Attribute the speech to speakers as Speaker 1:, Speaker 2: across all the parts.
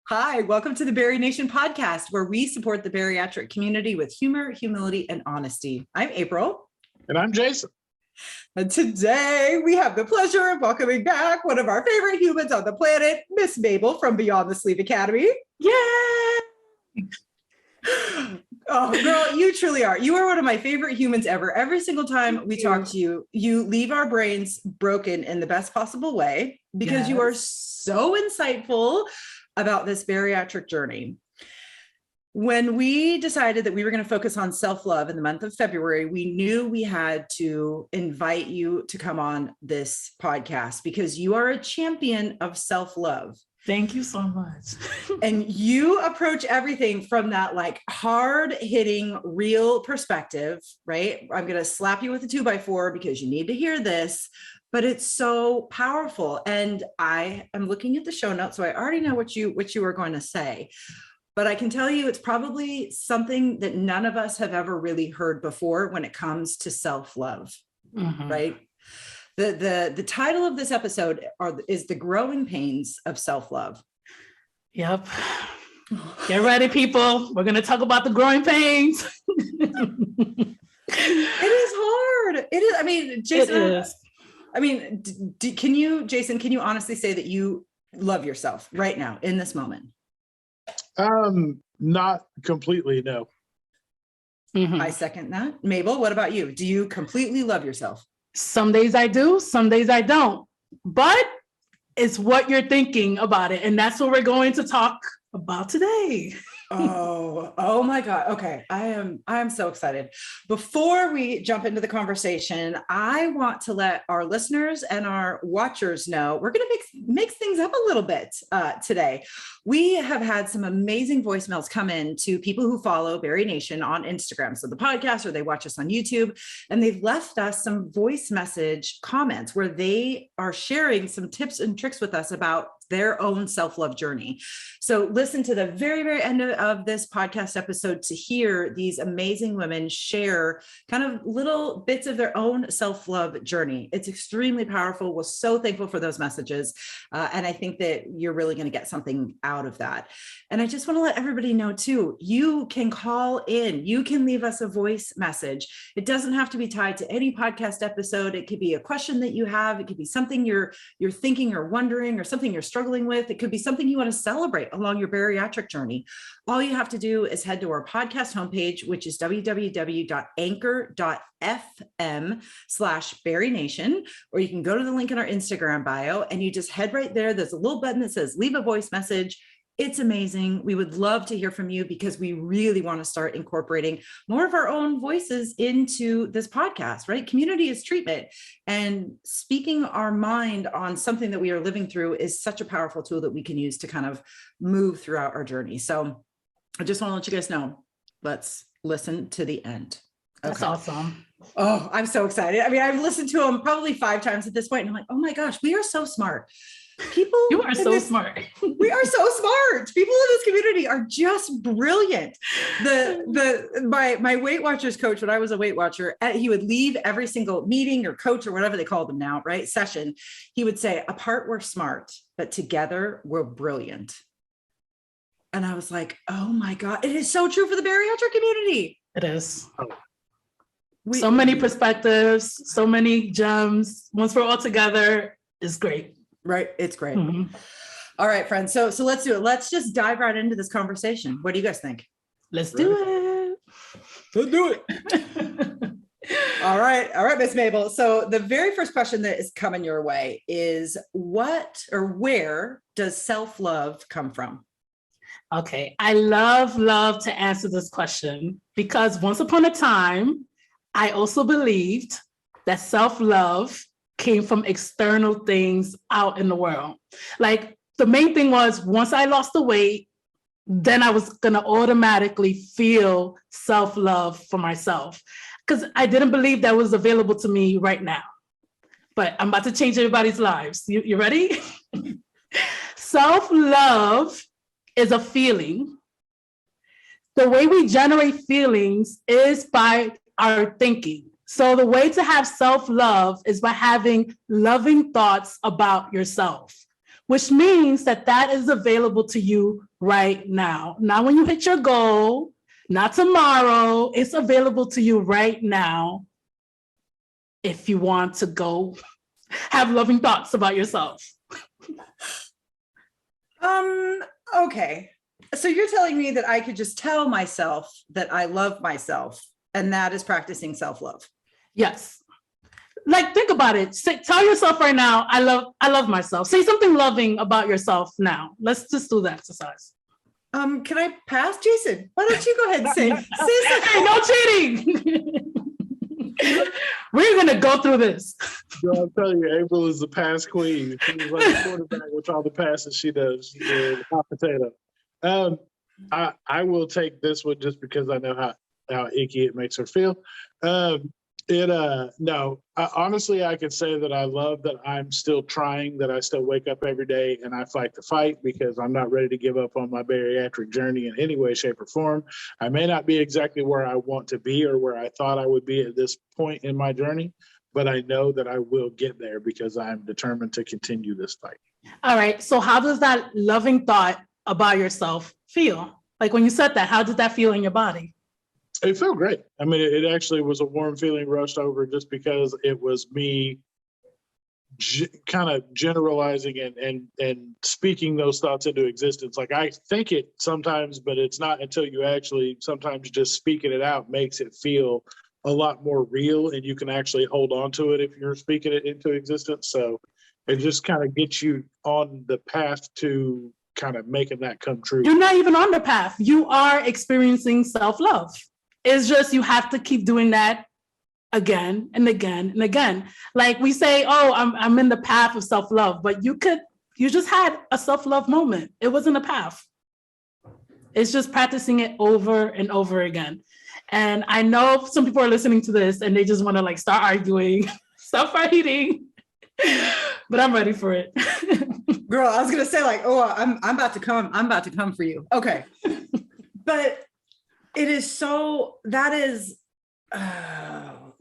Speaker 1: Hi, welcome to the Berry Nation podcast, where we support the bariatric community with humor, humility, and honesty. I'm April.
Speaker 2: And I'm Jason.
Speaker 1: And today we have the pleasure of welcoming back one of our favorite humans on the planet, Miss Mabel from Beyond the Sleeve Academy.
Speaker 3: Yay!
Speaker 1: Oh, girl, you truly are. You are one of my favorite humans ever. Every single time we talk to you, you leave our brains broken in the best possible way because you are so insightful about this bariatric journey. When we decided that we were going to focus on self-love in the month of February, we knew we had to invite you to come on this podcast because you are a champion of self-love.
Speaker 3: Thank you so much.
Speaker 1: And you approach everything from that like hard hitting real perspective, right? I'm going to slap you with a 2x4 because you need to hear this, but it's so powerful. And I am looking at the show notes, so I already know what you are going to say, but I can tell you it's probably something that none of us have ever really heard before when it comes to self-love, right? The title of this episode is The Growing Pains of Self-Love.
Speaker 3: Yep. Get ready, people. We're going to talk about the growing pains.
Speaker 1: It is hard. It is. I mean, Jason,
Speaker 3: it is.
Speaker 1: I mean, Jason, can you honestly say that you love yourself right now in this moment?
Speaker 2: Not completely, no.
Speaker 1: I second that. Mabel, what about you? Do you completely love yourself?
Speaker 3: Some days I do, some days I don't, but it's what you're thinking about it. And that's what we're going to talk about today.
Speaker 1: Oh my God. Okay. I am so excited. Before we jump into the conversation, I want to let our listeners and our watchers know we're going to mix things up a little bit today. We have had some amazing voicemails come in to people who follow Berry Nation on Instagram. So the podcast, or they watch us on YouTube, and they've left us some voice message comments where they are sharing some tips and tricks with us about their own self-love journey. So listen to the very, very end of this podcast episode to hear these amazing women share kind of little bits of their own self-love journey. It's extremely powerful. We're so thankful for those messages. And I think that you're really going to get something out of that. And I just want to let everybody know too, you can call in, you can leave us a voice message. It doesn't have to be tied to any podcast episode. It could be a question that you have. It could be something you're thinking or wondering, or something you're struggling with. It could be something you want to celebrate along your bariatric journey. All you have to do is head to our podcast homepage, which is www.anchor.fm/BerryNation, or you can go to the link in our Instagram bio and you just head right there. There's a little button that says leave a voice message. It's amazing. We would love to hear from you because we really want to start incorporating more of our own voices into this podcast, right? Community is treatment, and speaking our mind on something that we are living through is such a powerful tool that we can use to kind of move throughout our journey. So I just want to let you guys know, let's listen to the end. Okay.
Speaker 3: That's awesome.
Speaker 1: Oh, I'm so excited. I mean, I've listened to them probably 5 times at this point, and I'm like, oh my gosh, we are so smart. People,
Speaker 3: you are so smart.
Speaker 1: We are so smart. People in this community are just brilliant. My Weight Watchers coach, when I was a Weight Watcher, he would leave every single meeting or coach or whatever they call them now, right? Session. He would say, apart we're smart, but together we're brilliant. And I was like, oh my God, it is so true for the bariatric community.
Speaker 3: It is. So many perspectives, so many gems. Once we're all together, it's great.
Speaker 1: Right. It's great. All right, friends. So let's do it. Let's just dive right into this conversation. What do you guys think?
Speaker 3: Let's do it.
Speaker 2: Let's do it.
Speaker 1: All right, Miss Mabel. So the very first question that is coming your way is what or where does self-love come from?
Speaker 3: Okay. I love to answer this question because once upon a time, I also believed that self-love came from external things out in the world. Like the main thing was once I lost the weight, then I was going to automatically feel self-love for myself because I didn't believe that was available to me right now. But I'm about to change everybody's lives. You ready? Self-love is a feeling. The way we generate feelings is by our thinking. So the way to have self-love is by having loving thoughts about yourself. which means that that is available to you right now. Not when you hit your goal, not tomorrow. It's available to you right now if you want to go have loving thoughts about yourself.
Speaker 1: Okay. So you're telling me that I could just tell myself that I love myself, and that is practicing self-love.
Speaker 3: Yes. Like, think about it. Tell yourself right now, I love myself. Say something loving about yourself now. Let's just do the exercise.
Speaker 1: Can I pass, Jason? Why don't you go ahead and say something?
Speaker 3: Hey, no cheating. We're gonna go through this.
Speaker 2: Girl, I'm telling you, April is the pass queen. She's like a quarterback with all the passes she does. She's a hot potato. I will take this one just because I know how icky it makes her feel. Honestly, I could say that I love that I'm still trying, that I still wake up every day and I fight the fight because I'm not ready to give up on my bariatric journey in any way, shape, or form. I may not be exactly where I want to be or where I thought I would be at this point in my journey, but I know that I will get there because I'm determined to continue this fight.
Speaker 3: All right. So how does that loving thought about yourself feel? Like when you said that, how did that feel in your body?
Speaker 2: It felt great. I mean, it actually was a warm feeling rushed over just because it was me kind of generalizing and speaking those thoughts into existence. Like I think it sometimes, but it's not until you actually sometimes just speaking it out makes it feel a lot more real, and you can actually hold on to it if you're speaking it into existence. So it just kind of gets you on the path to kind of making that come true.
Speaker 3: You're not even on the path. You are experiencing self-love. It's just you have to keep doing that again and again and again. Like we say, oh, I'm in the path of self-love, but you just had a self-love moment. It wasn't a path. It's just practicing it over and over again. And I know some people are listening to this and they just want to like start arguing, start fighting, but I'm ready for it.
Speaker 1: Girl, I was gonna say like, oh, I'm about to come. I'm about to come for you. Okay, but it is so. That is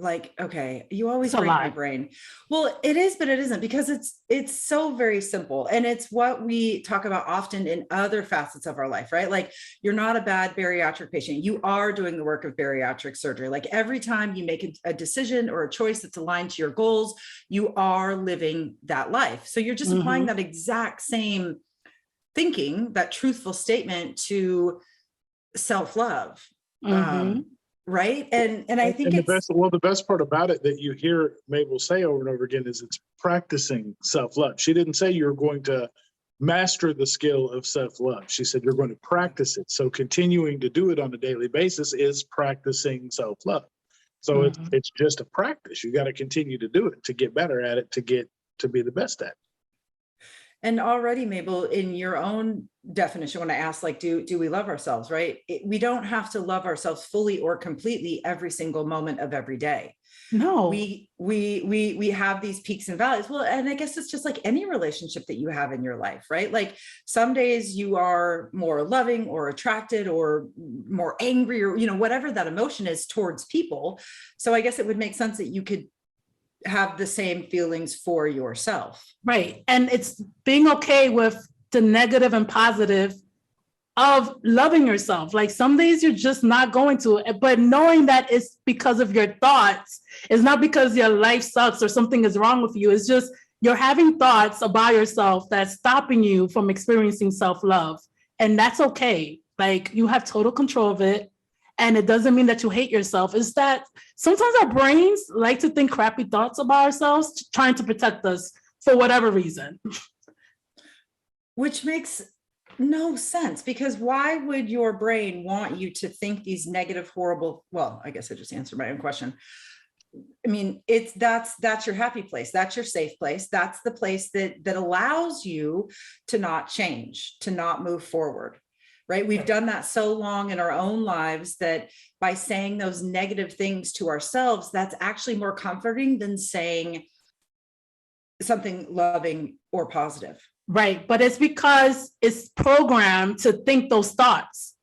Speaker 1: like, okay, you always break my brain. Well, it is, but it isn't, because it's so very simple, and it's what we talk about often in other facets of our life, right? Like, you're not a bad bariatric patient. You are doing the work of bariatric surgery. Like, every time you make a decision or a choice that's aligned to your goals, you are living that life. So you're just applying that exact same thinking, that truthful statement to self-love. Right. And I think
Speaker 2: the best part about it that you hear Mabel say over and over again is it's practicing self-love. She didn't say you're going to master the skill of self-love. She said you're going to practice it. So continuing to do it on a daily basis is practicing self-love. So it's just a practice. You got to continue to do it to get better at it, to be the best at it.
Speaker 1: And already, Mabel, in your own definition, when I asked, like, do we love ourselves, right? We don't have to love ourselves fully or completely every single moment of every day.
Speaker 3: No,
Speaker 1: we have these peaks and valleys. Well, and I guess it's just like any relationship that you have in your life, right? Like, some days you are more loving or attracted or more angry, or, whatever that emotion is towards people. So I guess it would make sense that you could have the same feelings for yourself.
Speaker 3: Right. And it's being okay with the negative and positive of loving yourself. Like, some days you're just not going to, but knowing that it's because of your thoughts. It's not because your life sucks or something is wrong with you. It's just you're having thoughts about yourself that's stopping you from experiencing self-love. And that's okay. Like, you have total control of it. And it doesn't mean that you hate yourself. It's that sometimes our brains like to think crappy thoughts about ourselves, trying to protect us for whatever reason.
Speaker 1: Which makes no sense, because why would your brain want you to think these negative, horrible, well, I guess I just answered my own question. I mean, that's your happy place. That's your safe place. That's the place that allows you to not change, to not move forward. Right? We've done that so long in our own lives that by saying those negative things to ourselves, that's actually more comforting than saying something loving or positive.
Speaker 3: Right. But it's because it's programmed to think those thoughts.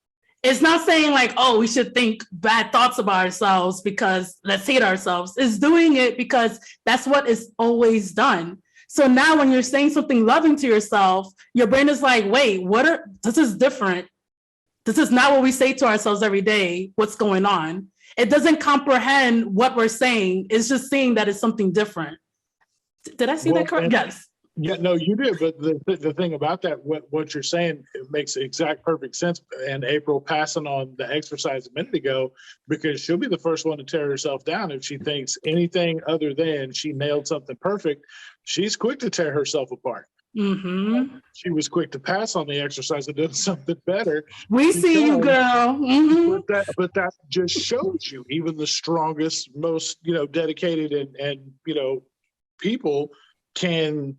Speaker 3: It's not saying like, oh, we should think bad thoughts about ourselves because let's hate ourselves. It's doing it because that's what is always done. So now when you're saying something loving to yourself, your brain is like, wait, this is different. This is not what we say to ourselves every day. What's going on? It doesn't comprehend what we're saying. It's just saying that it's something different. Did I see that correct? Yes.
Speaker 2: Yeah, no, you did. But the thing about that, what you're saying, it makes exact perfect sense. And April passing on the exercise a minute ago, because she'll be the first one to tear herself down if she thinks anything other than she nailed something perfect. She's quick to tear herself apart.
Speaker 3: Mm-hmm.
Speaker 2: She was quick to pass on the exercise of doing something better.
Speaker 3: We see you, girl. Mm-hmm.
Speaker 2: But that just shows you even the strongest, most dedicated and people can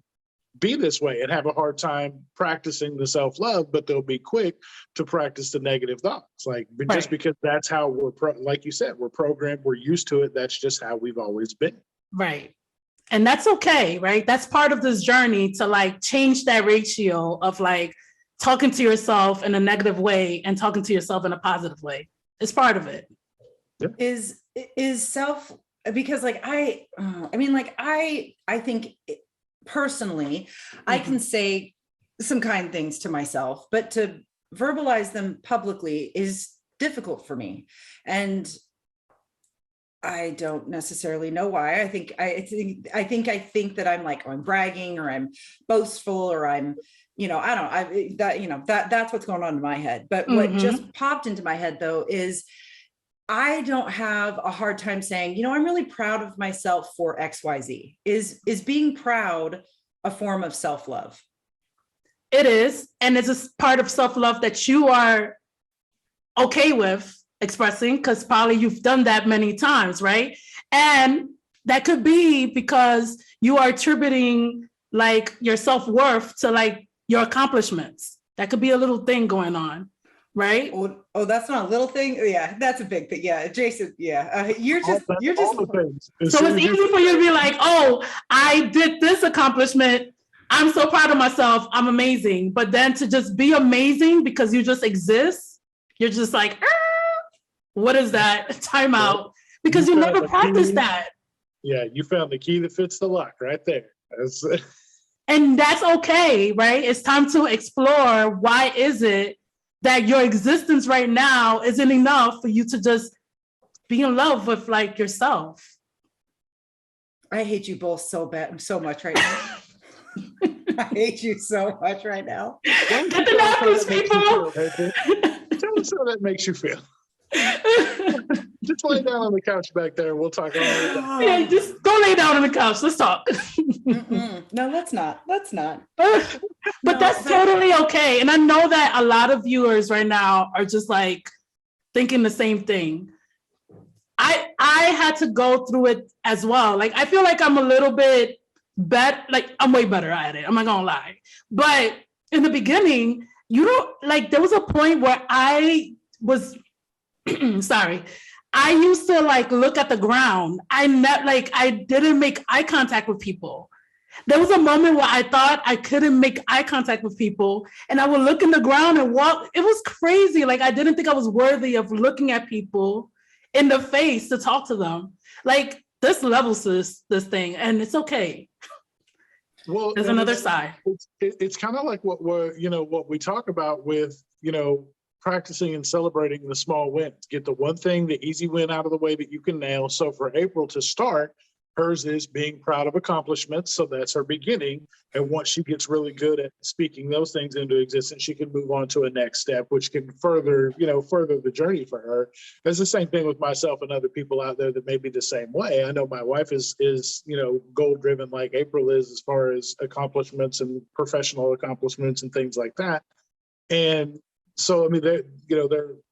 Speaker 2: be this way and have a hard time practicing the self-love, but they'll be quick to practice the negative thoughts. Just because that's how like you said, we're programmed, we're used to it. That's just how we've always been.
Speaker 3: Right. And that's okay, right? That's part of this journey to change that ratio of talking to yourself in a negative way and talking to yourself in a positive way. It's part of it.
Speaker 1: Yeah. Is self, because I think personally, I can say some kind things to myself, but to verbalize them publicly is difficult for me. And I don't necessarily know why. I think that I'm bragging, or I'm boastful, or I'm, that's what's going on in my head. But what just popped into my head though is I don't have a hard time saying, I'm really proud of myself for XYZ. Is being proud a form of self-love?
Speaker 3: It is. And it's a part of self-love that you are okay with expressing, because probably you've done that many times, right? And that could be because you are attributing your self-worth to your accomplishments. That could be a little thing going on, right?
Speaker 1: Oh, that's not a little thing. Yeah, that's a big thing. Yeah, Jason. Yeah, you're just.
Speaker 2: All the things.
Speaker 3: So it's easy for you to be like, oh, I did this accomplishment. I'm so proud of myself. I'm amazing. But then to just be amazing because you just exist, you're just like, what is that? Time out. Because you never practiced that.
Speaker 2: Yeah, you found the key that fits the lock right there.
Speaker 3: And that's okay, right? It's time to explore why is it that your existence right now isn't enough for you to just be in love with yourself.
Speaker 1: I hate you both so much right now. I hate you so much right now.
Speaker 3: Get the napkins, people.
Speaker 2: Tell us how that makes you feel. Just lay down on the couch back there. We'll talk all about it.
Speaker 3: Yeah, just go lay down on the couch. Let's talk.
Speaker 1: No, let's not.
Speaker 3: But that's totally okay. And I know that a lot of viewers right now are just thinking the same thing. I had to go through it as well. I feel like I'm a little bit better. I'm way better at it. I'm not gonna lie. But in the beginning, there was a point where I was sorry. I used to look at the ground. I didn't make eye contact with people. There was a moment where I thought I couldn't make eye contact with people, and I would look in the ground and walk. It was crazy. I didn't think I was worthy of looking at people in the face to talk to them. This levels this thing, and it's okay.
Speaker 2: Well,
Speaker 3: there's another side.
Speaker 2: It's kind of like what we talk about with practicing and celebrating the small wins. Get the one thing, the easy win out of the way that you can nail. So for April to start, hers is being proud of accomplishments. So that's her beginning. And once she gets really good at speaking those things into existence, she can move on to a next step, which can further the journey for her. It's the same thing with myself and other people out there that may be the same way. I know my wife is goal driven like April is, as far as accomplishments and professional accomplishments and things like that. And so, there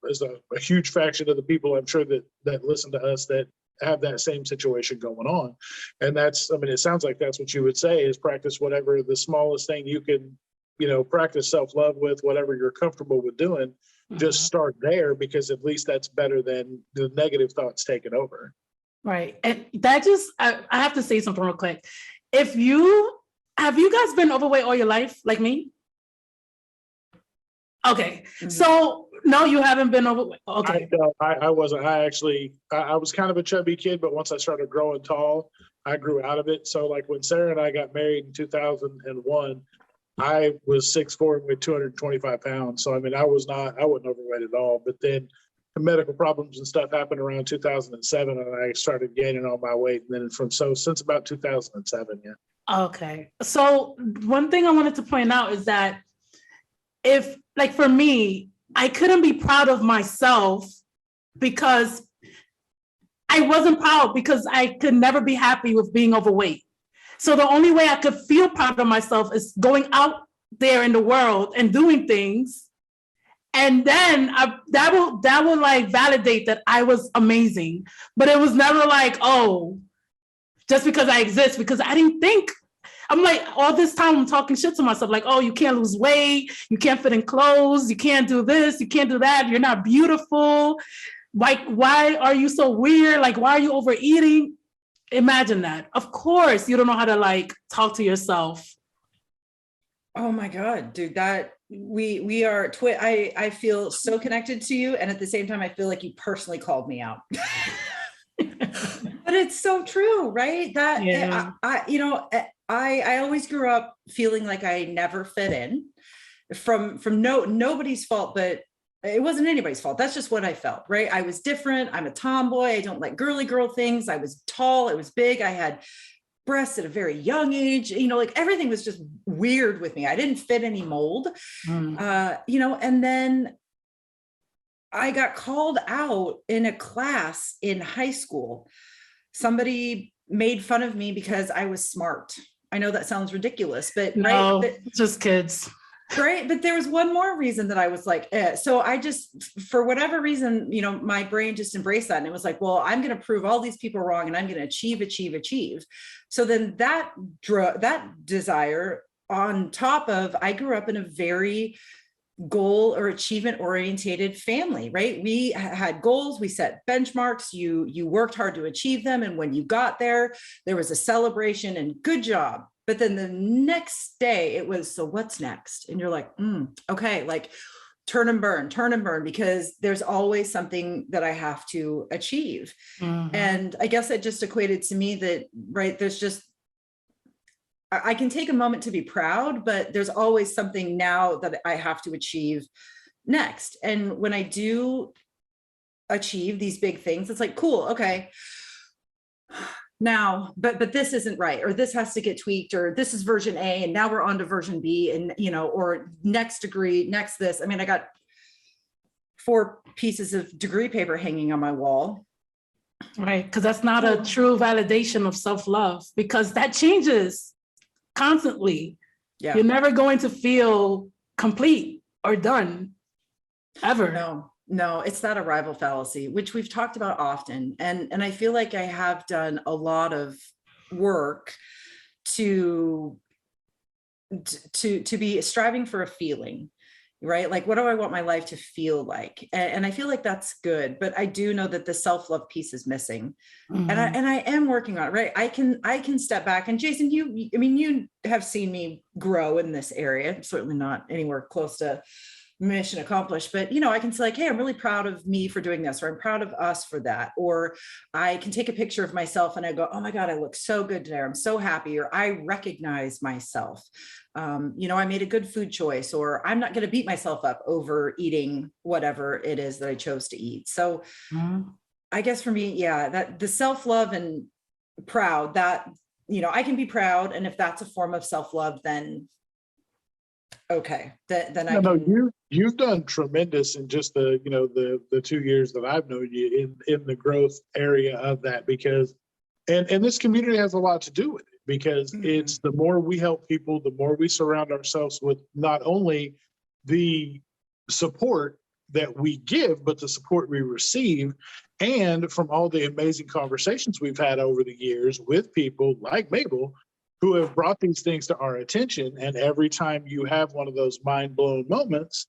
Speaker 2: is a huge fraction of the people, I'm sure, that listen to us that have that same situation going on. And that's, it sounds like that's what you would say, is practice whatever the smallest thing you can, practice self-love with, whatever you're comfortable with doing. Just start there, because at least that's better than the negative thoughts taking over.
Speaker 3: Right. And that I have to say something real quick. Have you guys been overweight all your life like me? Okay, so no, you haven't been overweight. Okay,
Speaker 2: I wasn't. I was kind of a chubby kid, but once I started growing tall, I grew out of it. So like when Sarah and I got married in 2001, I was 6'4" and weighed 225 pounds. So, I mean, I wasn't overweight at all. But then the medical problems and stuff happened around 2007 and I started gaining all my weight. And then since about 2007, yeah.
Speaker 3: Okay. So one thing I wanted to point out is that if, like, for me, I couldn't be proud of myself because I wasn't proud because I could never be happy with being overweight. So the only way I could feel proud of myself is going out there in the world and doing things. And then that will like validate that I was amazing. But it was never like, oh, just because I exist, because I didn't think, I'm like, all this time I'm talking shit to myself, like, oh, you can't lose weight, you can't fit in clothes, you can't do this, you can't do that, you're not beautiful. Like, why are you so weird? Like, why are you overeating? Imagine that. Of course, you don't know how to like talk to yourself.
Speaker 1: Oh my God, dude, that we are I feel so connected to you. And at the same time, I feel like you personally called me out. But it's so true, right? That
Speaker 3: Yeah.
Speaker 1: I always grew up feeling like I never fit in from nobody's fault, but it wasn't anybody's fault. That's just what I felt, right? I was different. I'm a tomboy. I don't like girly girl things. I was tall. I was big. I had breasts at a very young age. Like everything was just weird with me. I didn't fit any mold, and then I got called out in a class in high school. Somebody made fun of me because I was smart. I know that sounds ridiculous, but
Speaker 3: no,
Speaker 1: right?
Speaker 3: Just kids.
Speaker 1: Right. But there was one more reason that I was like, so I just, for whatever reason, my brain just embraced that. And it was like, well, I'm going to prove all these people wrong and I'm going to achieve. So then that desire on top of, I grew up in a very goal or achievement orientated family, right? We had goals, we set benchmarks, you worked hard to achieve them. And when you got there, there was a celebration and good job. But then the next day it was, so what's next? And you're like, okay, like turn and burn, because there's always something that I have to achieve.
Speaker 3: Mm-hmm.
Speaker 1: And I guess it just equated to me that, right, there's just, I can take a moment to be proud, but there's always something now that I have to achieve next. And when I do achieve these big things, it's like, cool, okay. Now, but this isn't right, or this has to get tweaked, or this is version A and now we're on to version B, and or next degree, next this. I mean, I got 4 pieces of degree paper hanging on my wall.
Speaker 3: Right, because that's not a true validation of self-love, because that changes constantly.
Speaker 1: Yeah.
Speaker 3: You're never going to feel complete or done, ever.
Speaker 1: No, it's that arrival fallacy, which we've talked about often. And I feel like I have done a lot of work to be striving for a feeling, right? Like, what do I want my life to feel like? And I feel like that's good, but I do know that the self-love piece is missing.
Speaker 3: Mm-hmm.
Speaker 1: And I am working on it, right? I can step back, and Jason, you have seen me grow in this area, certainly not anywhere close to mission accomplished, but I can say like, hey, I'm really proud of me for doing this, or I'm proud of us for that. Or I can take a picture of myself and I go, oh my God, I look so good today. I'm so happy. Or I recognize myself. I made a good food choice, or I'm not going to beat myself up over eating whatever it is that I chose to eat. So I guess for me, that the self-love and proud, that, I can be proud. And if that's a form of self-love, then okay,
Speaker 2: you've done tremendous in just the 2 years that I've known you in the growth area of that, because and this community has a lot to do with it, because it's the more we help people, the more we surround ourselves with not only the support that we give, but the support we receive, and from all the amazing conversations we've had over the years with people like Mabel, who have brought these things to our attention. And every time you have one of those mind-blown moments,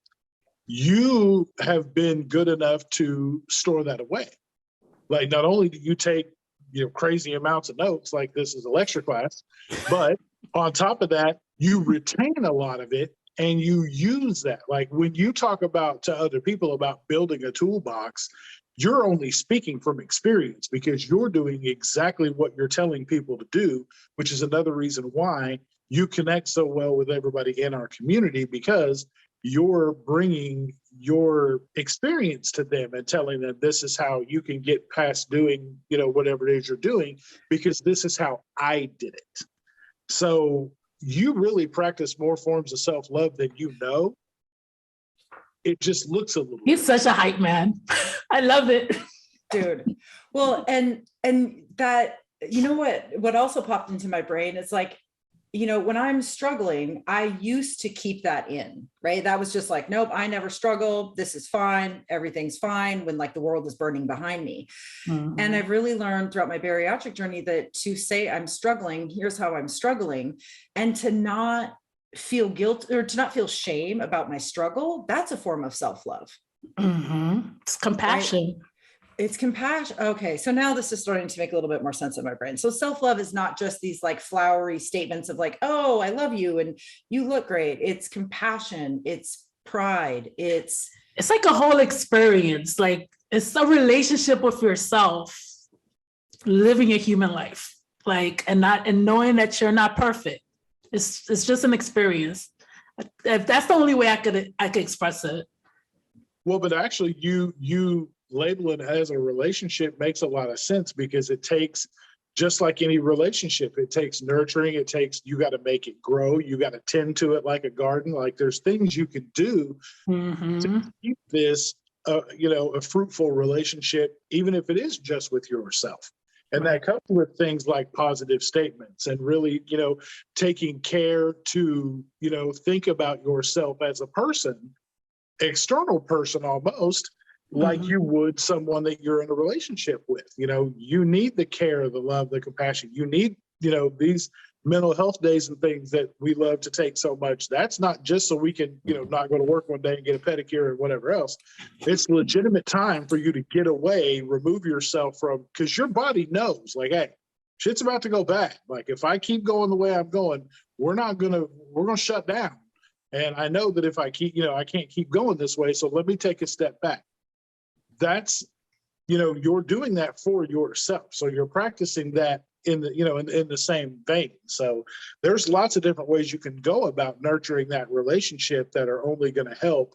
Speaker 2: you have been good enough to store that away. Like, not only do you take crazy amounts of notes, like this is a lecture class, but on top of that, you retain a lot of it and you use that. Like when you talk about to other people about building a toolbox, you're only speaking from experience because you're doing exactly what you're telling people to do, which is another reason why you connect so well with everybody in our community, because you're bringing your experience to them and telling them this is how you can get past doing, whatever it is you're doing, because this is how I did it. So you really practice more forms of self-love than you know. It just looks a little.
Speaker 3: He's such a hype man. I love it.
Speaker 1: Dude. Well, and that, what also popped into my brain is like, when I'm struggling, I used to keep that in, right? That was just like, nope, I never struggle. This is fine. Everything's fine when like the world is burning behind me.
Speaker 3: Mm-hmm.
Speaker 1: And I've really learned throughout my bariatric journey that to say I'm struggling, here's how I'm struggling, and to not feel guilt or to not feel shame about my struggle, that's a form of self-love.
Speaker 3: Mm-hmm. It's compassion.
Speaker 1: Right? It's compassion. Okay. So now this is starting to make a little bit more sense in my brain. So self-love is not just these like flowery statements of like, oh, I love you and you look great. It's compassion. It's pride. It's
Speaker 3: like a whole experience. Like it's a relationship with yourself, living a human life, like, and knowing that you're not perfect. It's just an experience. If that's the only way I could express it.
Speaker 2: Well, but actually you label it as a relationship makes a lot of sense, because it takes, just like any relationship, it takes nurturing. You got to make it grow. You got to tend to it like a garden. Like there's things you can do to keep this, a fruitful relationship, even if it is just with yourself. And that comes with things like positive statements and really, taking care to, think about yourself as a person, external person almost, like you would someone that you're in a relationship with. You need the care, the love, the compassion. You need, these mental health days and things that we love to take so much. That's not just so we can, not go to work one day and get a pedicure and whatever else. It's legitimate time for you to get away, remove yourself from, because your body knows, like, hey, shit's about to go bad. Like if I keep going the way I'm going, we're going to shut down. And I know that if I keep, I can't keep going this way. So let me take a step back. That's, you're doing that for yourself. So you're practicing that in the, in the same vein. So there's lots of different ways you can go about nurturing that relationship that are only going to help,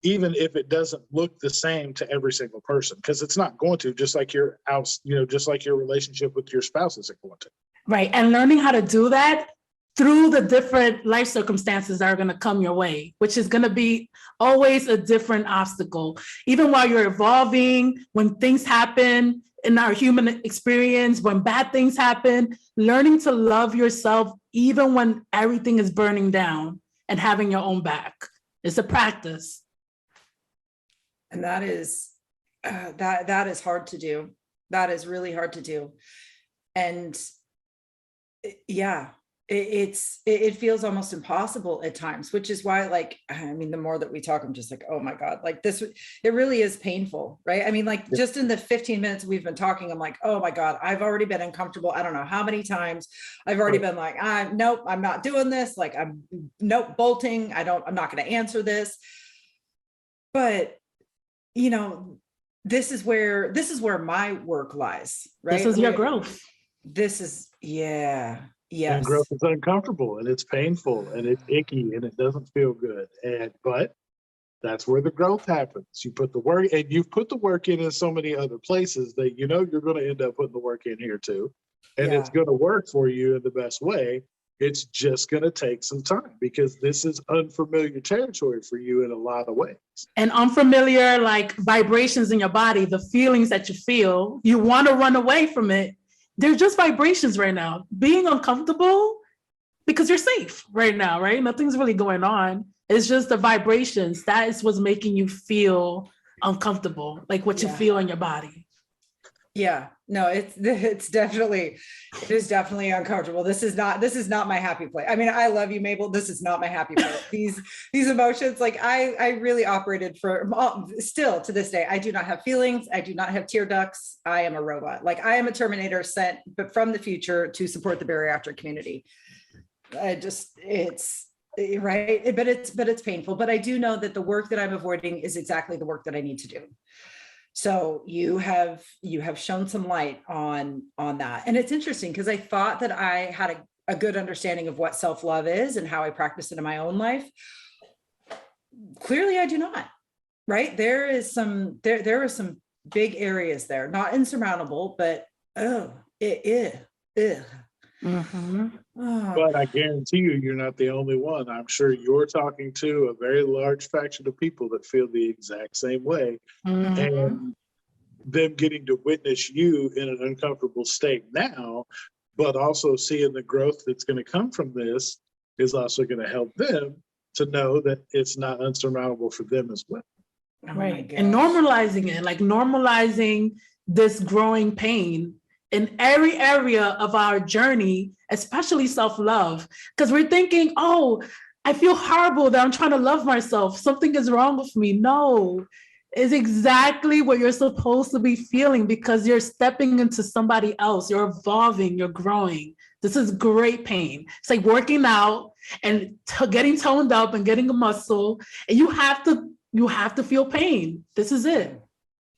Speaker 2: even if it doesn't look the same to every single person, because it's not going to, just like your house, just like your relationship with your spouse isn't going to.
Speaker 3: Right. And learning how to do that through the different life circumstances that are going to come your way, which is going to be always a different obstacle. Even while you're evolving, when things happen in our human experience, when bad things happen, learning to love yourself, even when everything is burning down, and having your own back. It's a practice.
Speaker 1: And that is, that is hard to do. That is really hard to do. And yeah, it feels almost impossible at times, which is why, like, I mean, the more that we talk, I'm just like, oh my God, like this, it really is painful, right? I mean, like just in the 15 minutes we've been talking, I'm like, oh my God, I've already been uncomfortable. I don't know how many times I've already been like, nope, I'm not doing this. Like nope, bolting. I'm not going to answer this. But, this is where my work lies, right?
Speaker 3: This is your growth.
Speaker 1: This is, yeah. Yes.
Speaker 2: And growth is uncomfortable and it's painful and it's icky and it doesn't feel good. But that's where the growth happens. You put the work, and you've put the work in so many other places that you're going to end up putting the work in here too. And it's going to work for you in the best way. It's just going to take some time, because this is unfamiliar territory for you in a lot of ways.
Speaker 3: And unfamiliar, like vibrations in your body, the feelings that you feel, you want to run away from it. They're just vibrations right now. Being uncomfortable because you're safe right now, right? Nothing's really going on. It's just the vibrations. That is what's making you feel uncomfortable, like what you feel in your body. Yeah, no, it is definitely uncomfortable. This is not my happy place. I mean, I love you, Mabel. This is not my happy place. These emotions, like I really operated still to this day. I do not have feelings. I do not have tear ducts. I am a robot. Like I am a Terminator sent, but from the future to support the bariatric community. It's
Speaker 1: right. But it's painful. But I do know that the work that I'm avoiding is exactly the work that I need to do. So you have shown some light on that. And it's interesting because I thought that I had a good understanding of what self-love is and how I practice it in my own life. Clearly I do not, right? There are some big areas there, not insurmountable, but
Speaker 3: Mm-hmm.
Speaker 2: But I guarantee you're not the only one. I'm sure you're talking to a very large faction of people that feel the exact same way.
Speaker 3: Mm-hmm.
Speaker 2: And them getting to witness you in an uncomfortable state now, but also seeing the growth that's going to come from this is also going to help them to know that it's not unsurmountable for them as well.
Speaker 3: Right. And normalizing it, like normalizing this growing pain in every area of our journey, especially self-love, because we're thinking, oh, I feel horrible that I'm trying to love myself. Something is wrong with me. No, it's exactly what you're supposed to be feeling because you're stepping into somebody else. You're evolving, you're growing. This is great pain. It's like working out and getting toned up and getting a muscle, and you have to feel pain. This is it.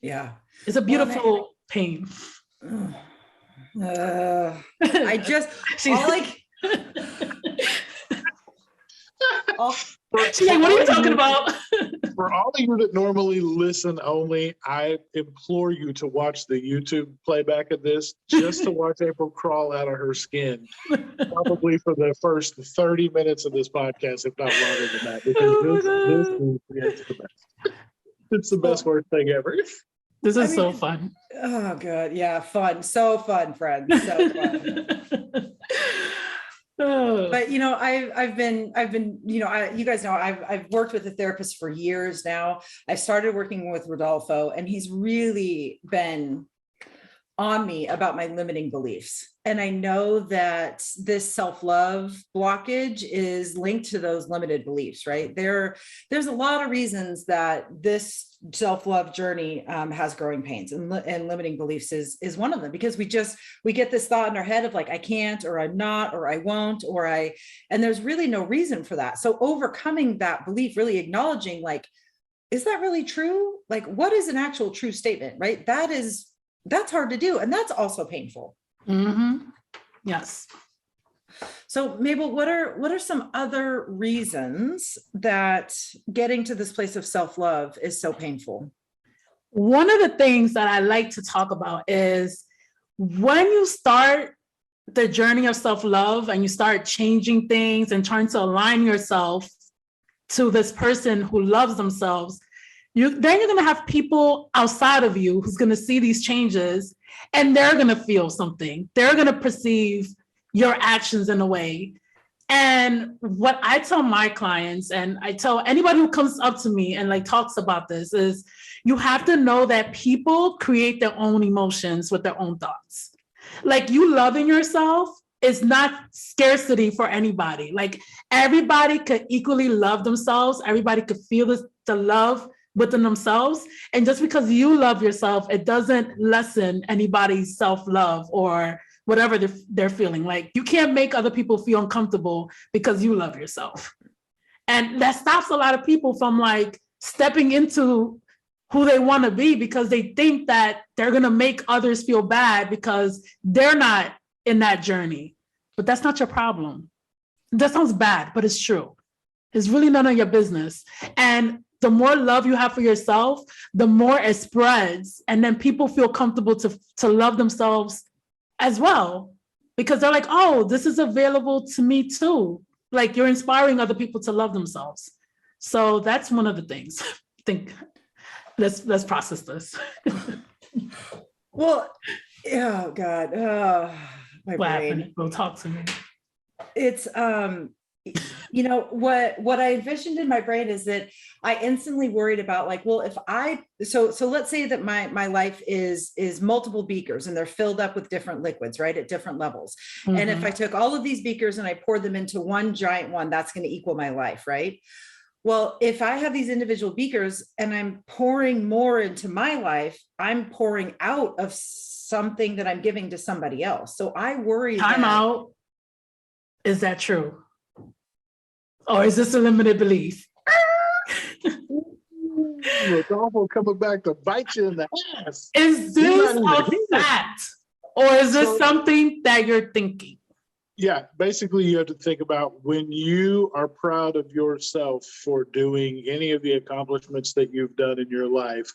Speaker 1: Yeah.
Speaker 3: It's a beautiful pain.
Speaker 1: I just
Speaker 3: She's like, what are you talking about?
Speaker 2: For all of you that normally listen only, I implore you to watch the YouTube playback of this just to watch April crawl out of her skin, probably for the first 30 minutes of this podcast, if not longer than that, because this is the best. It's the best worst thing ever.
Speaker 3: This is so fun.
Speaker 1: Oh, good. Yeah, fun. So fun, friends. So fun. But I've been, you guys know, I've worked with a therapist for years now. I started working with Rodolfo, and he's really been on me about my limiting beliefs. And I know that this self-love blockage is linked to those limited beliefs, right? There's a lot of reasons that this self-love journey has growing pains, and limiting beliefs is one of them, because we get this thought in our head of like, I can't, or I'm not, or I won't, and there's really no reason for that. So overcoming that belief, really acknowledging like, is that really true? Like, what is an actual true statement, right? That's hard to do. And that's also painful.
Speaker 3: Mm-hmm. Yes.
Speaker 1: So Mabel, what are some other reasons that getting to this place of self-love is so painful?
Speaker 3: One of the things that I like to talk about is when you start the journey of self-love and you start changing things and trying to align yourself to this person who loves themselves, then you're going to have people outside of you who's going to see these changes, and they're going to feel something. They're going to perceive your actions in a way. And what I tell my clients, and I tell anybody who comes up to me and like talks about this, is you have to know that people create their own emotions with their own thoughts. Like, you loving yourself is not scarcity for anybody. Like, everybody could equally love themselves. Everybody could feel the love within themselves. And just because you love yourself, it doesn't lessen anybody's self-love or whatever they're feeling. Like, you can't make other people feel uncomfortable because you love yourself. And that stops a lot of people from like stepping into who they want to be, because they think that they're going to make others feel bad because they're not in that journey. But that's not your problem. That sounds bad, but it's true. It's really none of your business. And the more love you have for yourself, the more it spreads. And then people feel comfortable to love themselves as well, because they're like, oh, this is available to me too. Like, you're inspiring other people to love themselves. So that's one of the things. I think let's process this.
Speaker 1: Well, oh God, my
Speaker 3: What
Speaker 1: brain.
Speaker 3: happened? Go talk to me.
Speaker 1: It's what I envisioned in my brain is that I instantly worried about like, well, if so let's say that my life is multiple beakers and they're filled up with different liquids, right, at different levels. Mm-hmm. And if I took all of these beakers and I poured them into one giant one, that's going to equal my life, right? Well, if I have these individual beakers and I'm pouring more into my life, I'm pouring out of something that I'm giving to somebody else. So I worry.
Speaker 3: Time out. Is that true? Or is this a limited belief?
Speaker 2: It's awful coming back to bite you in the ass.
Speaker 3: Is
Speaker 2: You're
Speaker 3: this
Speaker 2: not
Speaker 3: a
Speaker 2: even here.
Speaker 3: fact? Or is this
Speaker 2: So-
Speaker 3: something that you're thinking?
Speaker 2: Yeah, basically you have to think about when you are proud of yourself for doing any of the accomplishments that you've done in your life,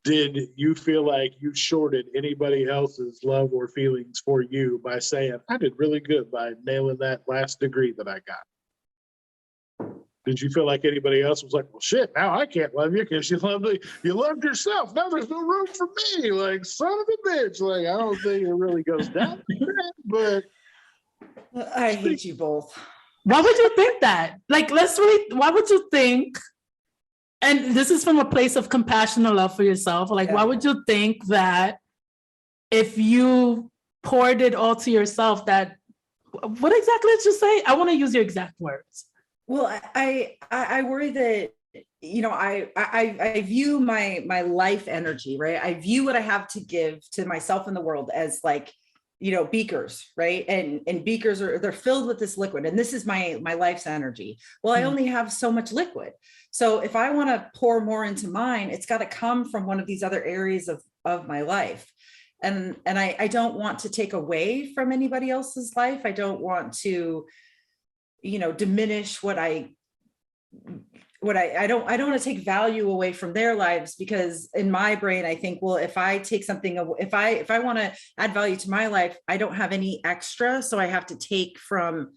Speaker 2: did you feel like you shorted anybody else's love or feelings for you by saying, I did really good by nailing that last degree that I got? Did you feel like anybody else was like, well, shit, now I can't love you because you loved yourself. Now there's no room for me. Like, son of a bitch. Like, I don't think it really goes down like that, but
Speaker 1: I hate you both.
Speaker 3: Why would you think that? Like, why would you think, and this is from a place of compassion and love for yourself, like,
Speaker 1: Yeah.
Speaker 3: why would you think that if you poured it all to yourself, that, what exactly did you say? I want to use your exact words.
Speaker 1: Well, I worry that, you know, I view my life energy, right? I view what I have to give to myself and the world as like, you know, beakers, right? And beakers they're filled with this liquid, and this is my life's energy. Well, I only have so much liquid. So if I want to pour more into mine, it's got to come from one of these other areas of my life. And I don't want to take away from anybody else's life. I don't want to, you know, diminish what I don't want to take value away from their lives, because in my brain, I think, well, if I take something, if I want to add value to my life, I don't have any extra. So I have to take from,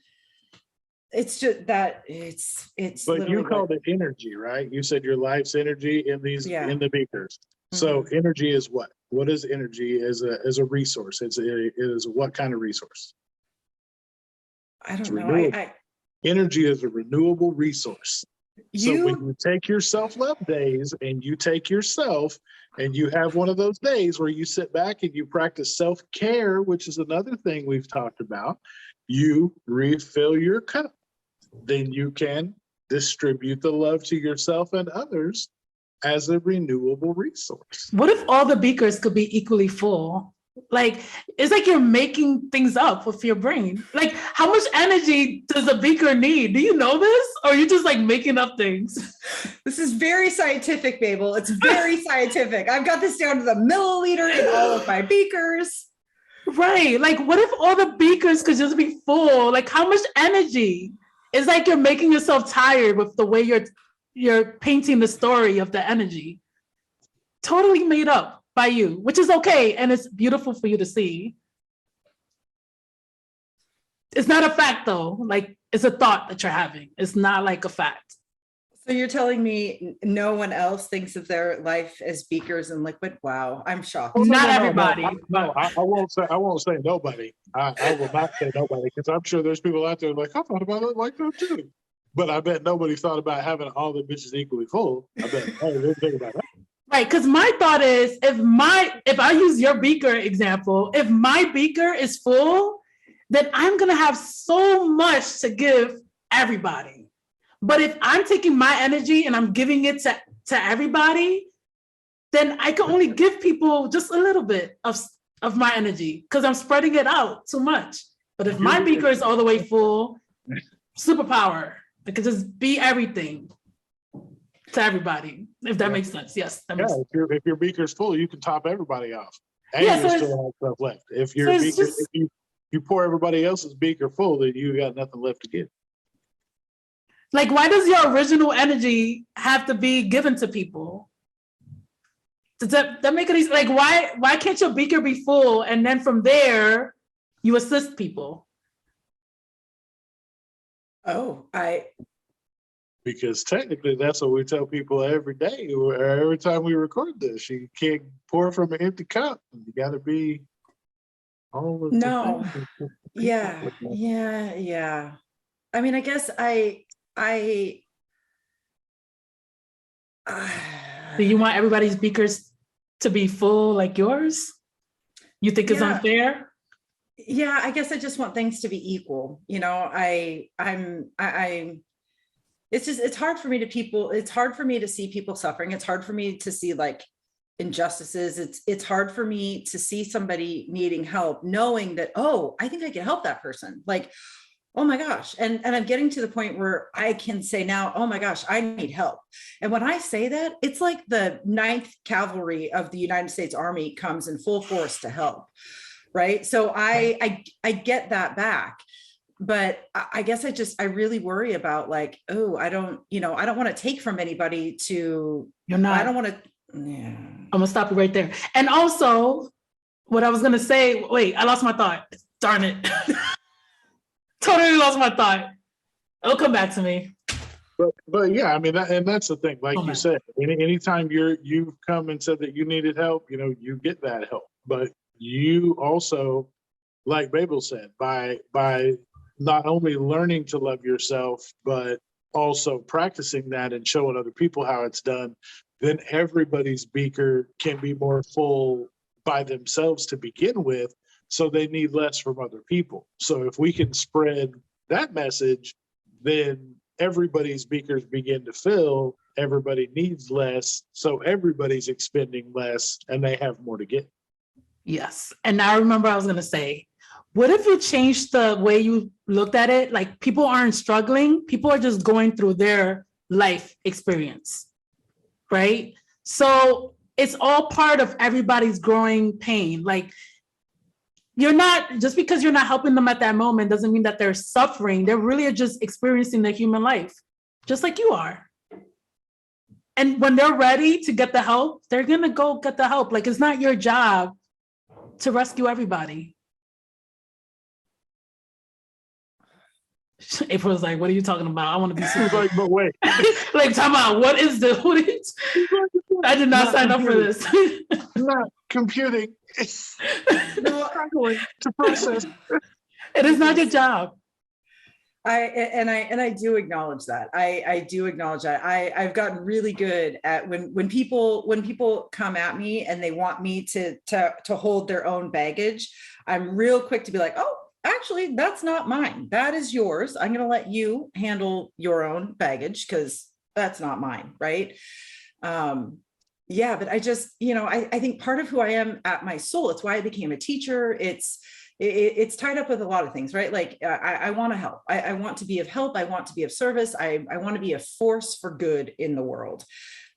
Speaker 1: it's just that it's,
Speaker 2: but you called it energy, right? You said your life's energy in these, in the beakers. So energy is what? What is energy as a resource? It is what kind of resource?
Speaker 1: I don't know.
Speaker 2: Energy is a renewable resource. So when you take your self-love days and you take yourself and you have one of those days where you sit back and you practice self-care, which is another thing we've talked about, you refill your cup. Then you can distribute the love to yourself and others as a renewable resource.
Speaker 3: What if all the beakers could be equally full? Like, it's like you're making things up with your brain. Like, how much energy does a beaker need? Do you know this? Or are you just like making up things?
Speaker 1: This is very scientific, Mabel. It's very scientific. I've got this down to the milliliter in all of my beakers.
Speaker 3: Right. Like, what if all the beakers could just be full? Like, how much energy? It's like you're making yourself tired with the way you're painting the story of the energy. Totally made up by you, which is okay. And it's beautiful for you to see. It's not a fact though. Like, it's a thought that you're having. It's not like a fact.
Speaker 1: So you're telling me no one else thinks of their life as beakers and liquid? Wow, I'm shocked.
Speaker 3: Not everybody.
Speaker 2: No, I won't say nobody. I will not say nobody, because I'm sure there's people out there like, I thought about it like that too. But I bet nobody thought about having all the bitches equally full. I bet they didn't think about that.
Speaker 3: Right, because my thought is, if I use your beaker example, if my beaker is full, then I'm gonna have so much to give everybody. But if I'm taking my energy and I'm giving it to everybody, then I can only give people just a little bit of my energy because I'm spreading it out too much. But if my beaker is all the way full, superpower, I could just be everything to everybody, if that makes sense. Yes.
Speaker 2: If your beaker's full, you can top everybody off. And
Speaker 3: Yeah,
Speaker 2: you still have stuff left. If your beaker, if you pour everybody else's beaker full, then you got nothing left to give.
Speaker 3: Like, why does your original energy have to be given to people? Does that make it easy? Like, why can't your beaker be full and then from there you assist people?
Speaker 2: Because technically that's what we tell people every day, or every time we record this. You can't pour from an empty cup. You got to be all of
Speaker 1: No.
Speaker 2: the
Speaker 1: Yeah. I mean, I guess
Speaker 3: Do you want everybody's beakers to be full like yours? You think it's unfair?
Speaker 1: Yeah, I guess I just want things to be equal. You know, it's hard for me to see people suffering. It's hard for me to see like injustices. It's hard for me to see somebody needing help, knowing that, oh, I think I can help that person. Like, Oh my gosh. And I'm getting to the point where I can say now, oh my gosh, I need help. And when I say that, it's like the 9th Cavalry of the United States Army comes in full force to help. Right. So I get that back. But I guess I really worry about like, oh, I don't want to take from anybody to,
Speaker 3: You're not.
Speaker 1: I don't want to, yeah.
Speaker 3: I'm gonna stop you right there. And also, what I was gonna say, wait, I lost my thought. Darn it. Totally lost my thought. It'll come back to me.
Speaker 2: But yeah, I mean, that's the thing. Like you said, anytime you've come and said that you needed help, you get that help. But you also, like Mabel said, by not only learning to love yourself, but also practicing that and showing other people how it's done, then everybody's beaker can be more full by themselves to begin with. So they need less from other people. So if we can spread that message, then everybody's beakers begin to fill. Everybody needs less. So everybody's expending less and they have more to get.
Speaker 3: Yes. And now I remember I was going to say, what if you changed the way you looked at it? Like people aren't struggling. People are just going through their life experience, right? So it's all part of everybody's growing pain. Like you're not, just because you're not helping them at that moment doesn't mean that they're suffering. They're really just experiencing the human life, just like you are. And when they're ready to get the help, they're going to go get the help. Like it's not your job to rescue everybody. April was like, what are you talking about? I want to be super.
Speaker 2: Like, but wait.
Speaker 3: Like, time out. What is this? I did not sign up for this.
Speaker 2: Not computing.
Speaker 1: No,
Speaker 2: Struggling to process.
Speaker 3: It is not your job.
Speaker 1: I do acknowledge that. I do acknowledge that. I've gotten really good at when people come at me and they want me to hold their own baggage, I'm real quick to be like, oh, actually, that's not mine. That is yours. I'm going to let you handle your own baggage because that's not mine. Right. Yeah. But I just, I think part of who I am at my soul, it's why I became a teacher. It's tied up with a lot of things, right? Like I want to help. I want to be of help. I want to be of service. I want to be a force for good in the world.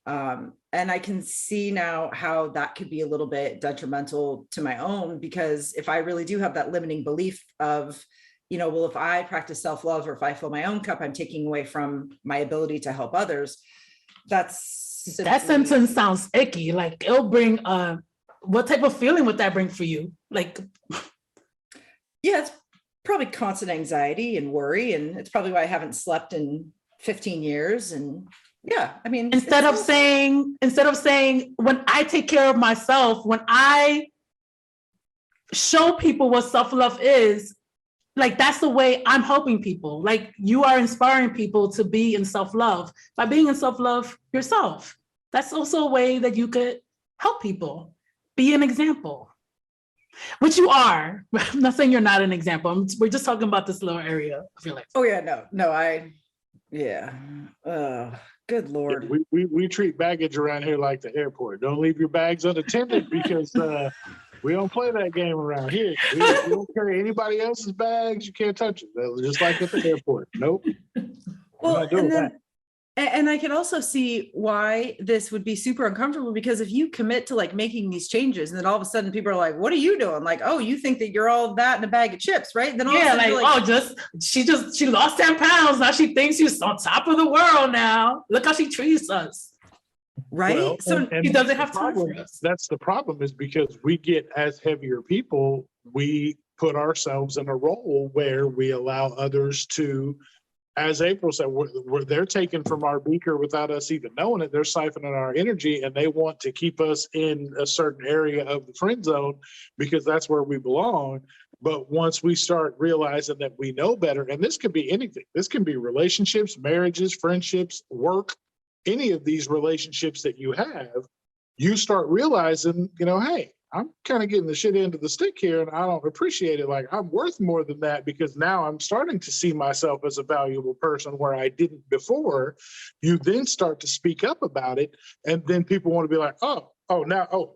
Speaker 1: And I can see now how that could be a little bit detrimental to my own, because if I really do have that limiting belief of, well, if I practice self-love or if I fill my own cup, I'm taking away from my ability to help others. That
Speaker 3: sentence sounds icky. Like it'll bring, what type of feeling would that bring for you? Like,
Speaker 1: yeah, it's probably constant anxiety and worry. And it's probably why I haven't slept in 15 years. And yeah, I mean,
Speaker 3: instead of saying, when I take care of myself, when I show people what self-love is, like that's the way I'm helping people. Like you are inspiring people to be in self-love by being in self-love yourself. That's also a way that you could help people, be an example, which you are. I'm not saying you're not an example. We're just talking about this little area of your life.
Speaker 1: Oh yeah, no, yeah. Good Lord.
Speaker 2: We treat baggage around here like the airport. Don't leave your bags unattended because we don't play that game around here. We don't carry anybody else's bags. You can't touch it. Just like at the airport. Nope.
Speaker 1: Well, and I can also see why this would be super uncomfortable, because if you commit to like making these changes and then all of a sudden people are like, what are you doing? Like, oh, you think that you're all that in a bag of chips, right? Then all of a sudden
Speaker 3: she lost 10 pounds. Now she thinks she's on top of the world now. Look how she treats us.
Speaker 1: Right.
Speaker 2: Well,
Speaker 3: so he doesn't have time for us.
Speaker 2: That's the problem, is because we get as heavier people, we put ourselves in a role where we allow others to, as April said, they're taking from our beaker without us even knowing it. They're siphoning our energy and they want to keep us in a certain area of the friend zone because that's where we belong. But once we start realizing that we know better, and this could be anything, this can be relationships, marriages, friendships, work, any of these relationships that you have, you start realizing, hey, I'm kind of getting the shit end of the stick here and I don't appreciate it. Like I'm worth more than that, because now I'm starting to see myself as a valuable person where I didn't before. You then start to speak up about it. And then people want to be like, oh,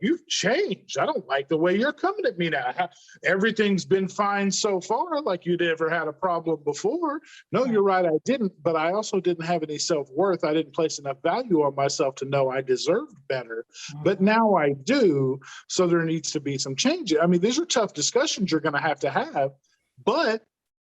Speaker 2: you've changed. I don't like the way you're coming at me now. Everything's been fine so far, like you never had a problem before. No, you're right, I didn't, but I also didn't have any self-worth. I didn't place enough value on myself to know I deserved better, but now I do, so there needs to be some change. I mean, these are tough discussions you're going to have, but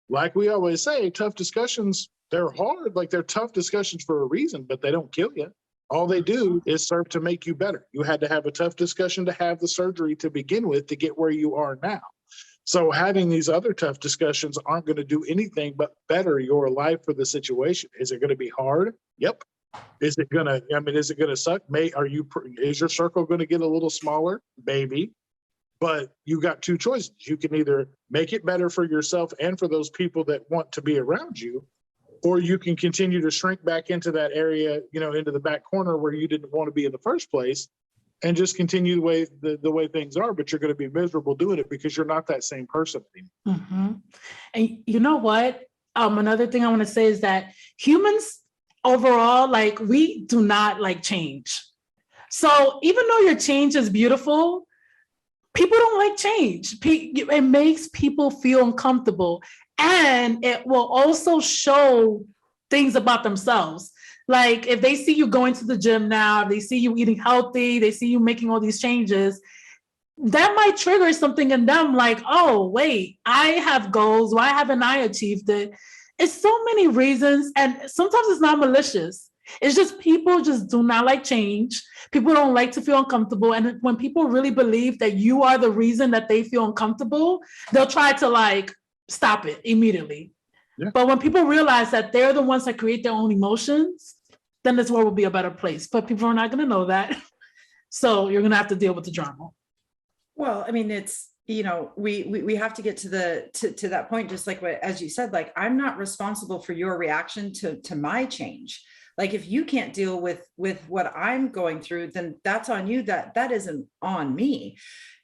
Speaker 2: like we always say, tough discussions, they're hard, like they're tough discussions for a reason, but they don't kill you. All they do is serve to make you better. You had to have a tough discussion to have the surgery to begin with to get where you are now. So having these other tough discussions aren't going to do anything but better your life for the situation. Is it going to be hard? Yep. Is it going to suck? Is your circle going to get a little smaller? Maybe. But you got two choices. You can either make it better for yourself and for those people that want to be around you, or you can continue to shrink back into that area, into the back corner where you didn't want to be in the first place, and just continue the way things are. But you're going to be miserable doing it because you're not that same person anymore.
Speaker 3: Mm-hmm. And you know what? Another thing I want to say is that humans overall, like, we do not like change. So even though your change is beautiful, people don't like change. It makes people feel uncomfortable. And it will also show things about themselves. Like if they see you going to the gym now, they see you eating healthy, they see you making all these changes, that might trigger something in them like, oh, wait, I have goals. Why haven't I achieved it? It's so many reasons. And sometimes it's not malicious. It's just people just do not like change. People don't like to feel uncomfortable. And when people really believe that you are the reason that they feel uncomfortable, they'll try to stop it immediately. Yeah. But when people realize that they're the ones that create their own emotions, then this world will be a better place. But people are not going to know that. So you're going to have to deal with the drama.
Speaker 1: Well, I mean, it's, we have to get to that point, just like what, as you said, like, I'm not responsible for your reaction to my change. Like, if you can't deal with what I'm going through, then that's on you. That isn't on me.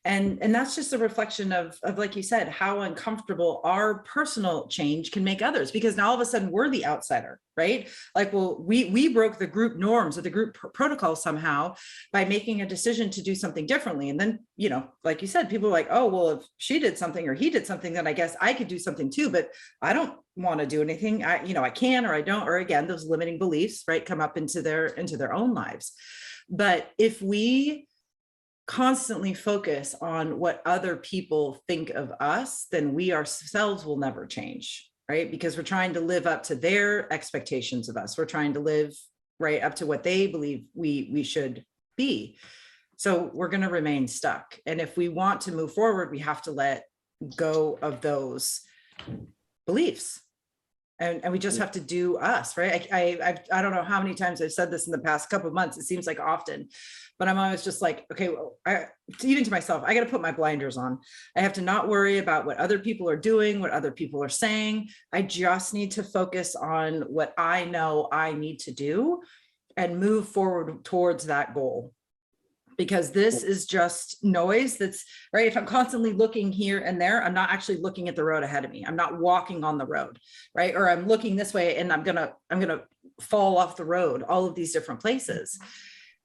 Speaker 1: And that's just a reflection of, like you said, how uncomfortable our personal change can make others, because now all of a sudden we're the outsider, right? Like, well, we broke the group norms or the group protocol somehow by making a decision to do something differently. And then, like you said, people are like, oh, well, if she did something or he did something, then I guess I could do something too, but I don't want to do anything. I can, or I don't, or again, those limiting beliefs, right, come up into their own lives. But if we constantly focus on what other people think of us, then we ourselves will never change, right? Because we're trying to live up to their expectations of us. We're trying to live right up to what they believe we should be. So we're going to remain stuck. And if we want to move forward, we have to let go of those beliefs. And we just have to do us, right? I don't know how many times I've said this in the past couple of months. It seems like often, but I'm always just like, okay, well, even to myself, I got to put my blinders on. I have to not worry about what other people are doing, what other people are saying. I just need to focus on what I know I need to do and move forward towards that goal. Because this is just noise that's right. If I'm constantly looking here and there, I'm not actually looking at the road ahead of me. I'm not walking on the road, right? Or I'm looking this way and I'm gonna fall off the road, all of these different places.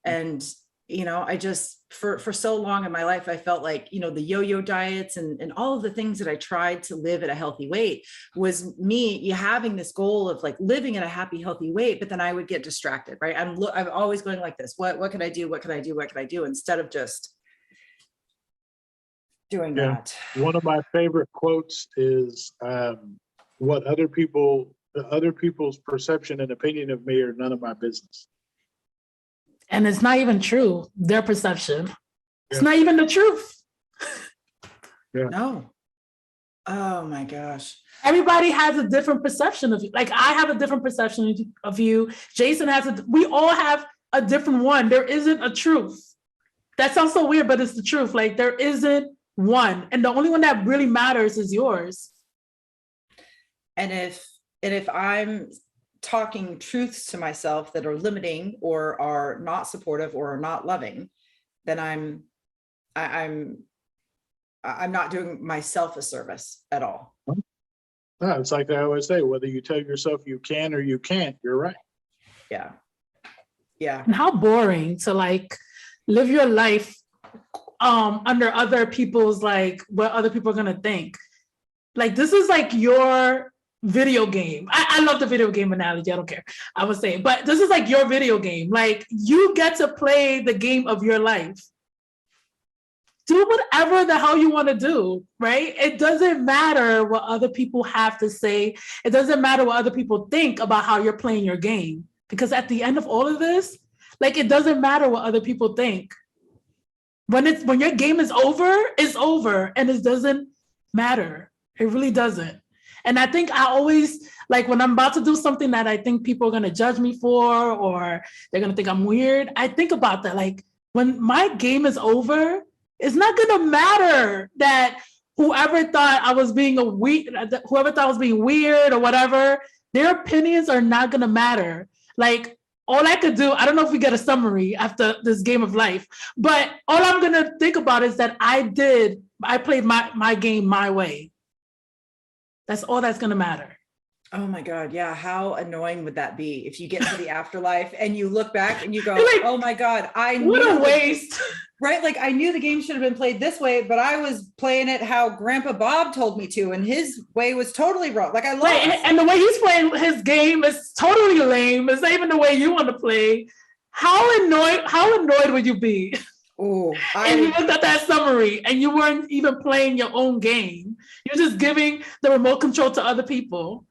Speaker 1: And I just for so long in my life, I felt like, the yo-yo diets and all of the things that I tried to live at a healthy weight was me having this goal of like living at a happy, healthy weight, but then I would get distracted, right? I'm always going like this. What can I do? What can I do? What can I do? Instead of just doing that.
Speaker 2: One of my favorite quotes is other people's perception and opinion of me are none of my business.
Speaker 3: And it's not even true, their perception. It's not even the truth.
Speaker 1: No. Oh my gosh.
Speaker 3: Everybody has a different perception of you. Like, I have a different perception of you. Jason we all have a different one. There isn't a truth. That sounds so weird, but it's the truth. Like, there isn't one. And the only one that really matters is yours.
Speaker 1: And if I'm talking truths to myself that are limiting or are not supportive or are not loving, then I'm not doing myself a service at all.
Speaker 2: No, it's like I always say, whether you tell yourself you can or you can't, you're right.
Speaker 1: Yeah.
Speaker 3: And how boring to live your life under other people's, like, what other people are gonna think. Like, this is like your video game. I love the video game analogy. I don't care. I would say, but this is like your video game. Like, you get to play the game of your life. Do whatever the hell you want to do, right? It doesn't matter what other people have to say. It doesn't matter what other people think about how you're playing your game. Because at the end of all of this, like, it doesn't matter what other people think. When your game is over, it's over, and it doesn't matter. It really doesn't. And I think I always, like, when I'm about to do something that I think people are going to judge me for, or they're going to think I'm weird, I think about that. Like, when my game is over, it's not going to matter that whoever thought I was being weird or whatever, their opinions are not going to matter. Like, all I could do, I don't know if we get a summary after this game of life, but all I'm going to think about is that I played my game my way. That's all that's going to matter.
Speaker 1: Oh my God. Yeah. How annoying would that be if you get to the afterlife and you look back and you go,
Speaker 3: like,
Speaker 1: oh my God,
Speaker 3: what a waste.
Speaker 1: Right? Like, I knew the game should have been played this way, but I was playing it how Grandpa Bob told me to, and his way was totally wrong. Like, I love it.
Speaker 3: And the way he's playing his game is totally lame. It's not even the way you want to play. How annoyed would you be?
Speaker 1: Oh,
Speaker 3: and you looked at that summary and you weren't even playing your own game. You're just giving the remote control to other people.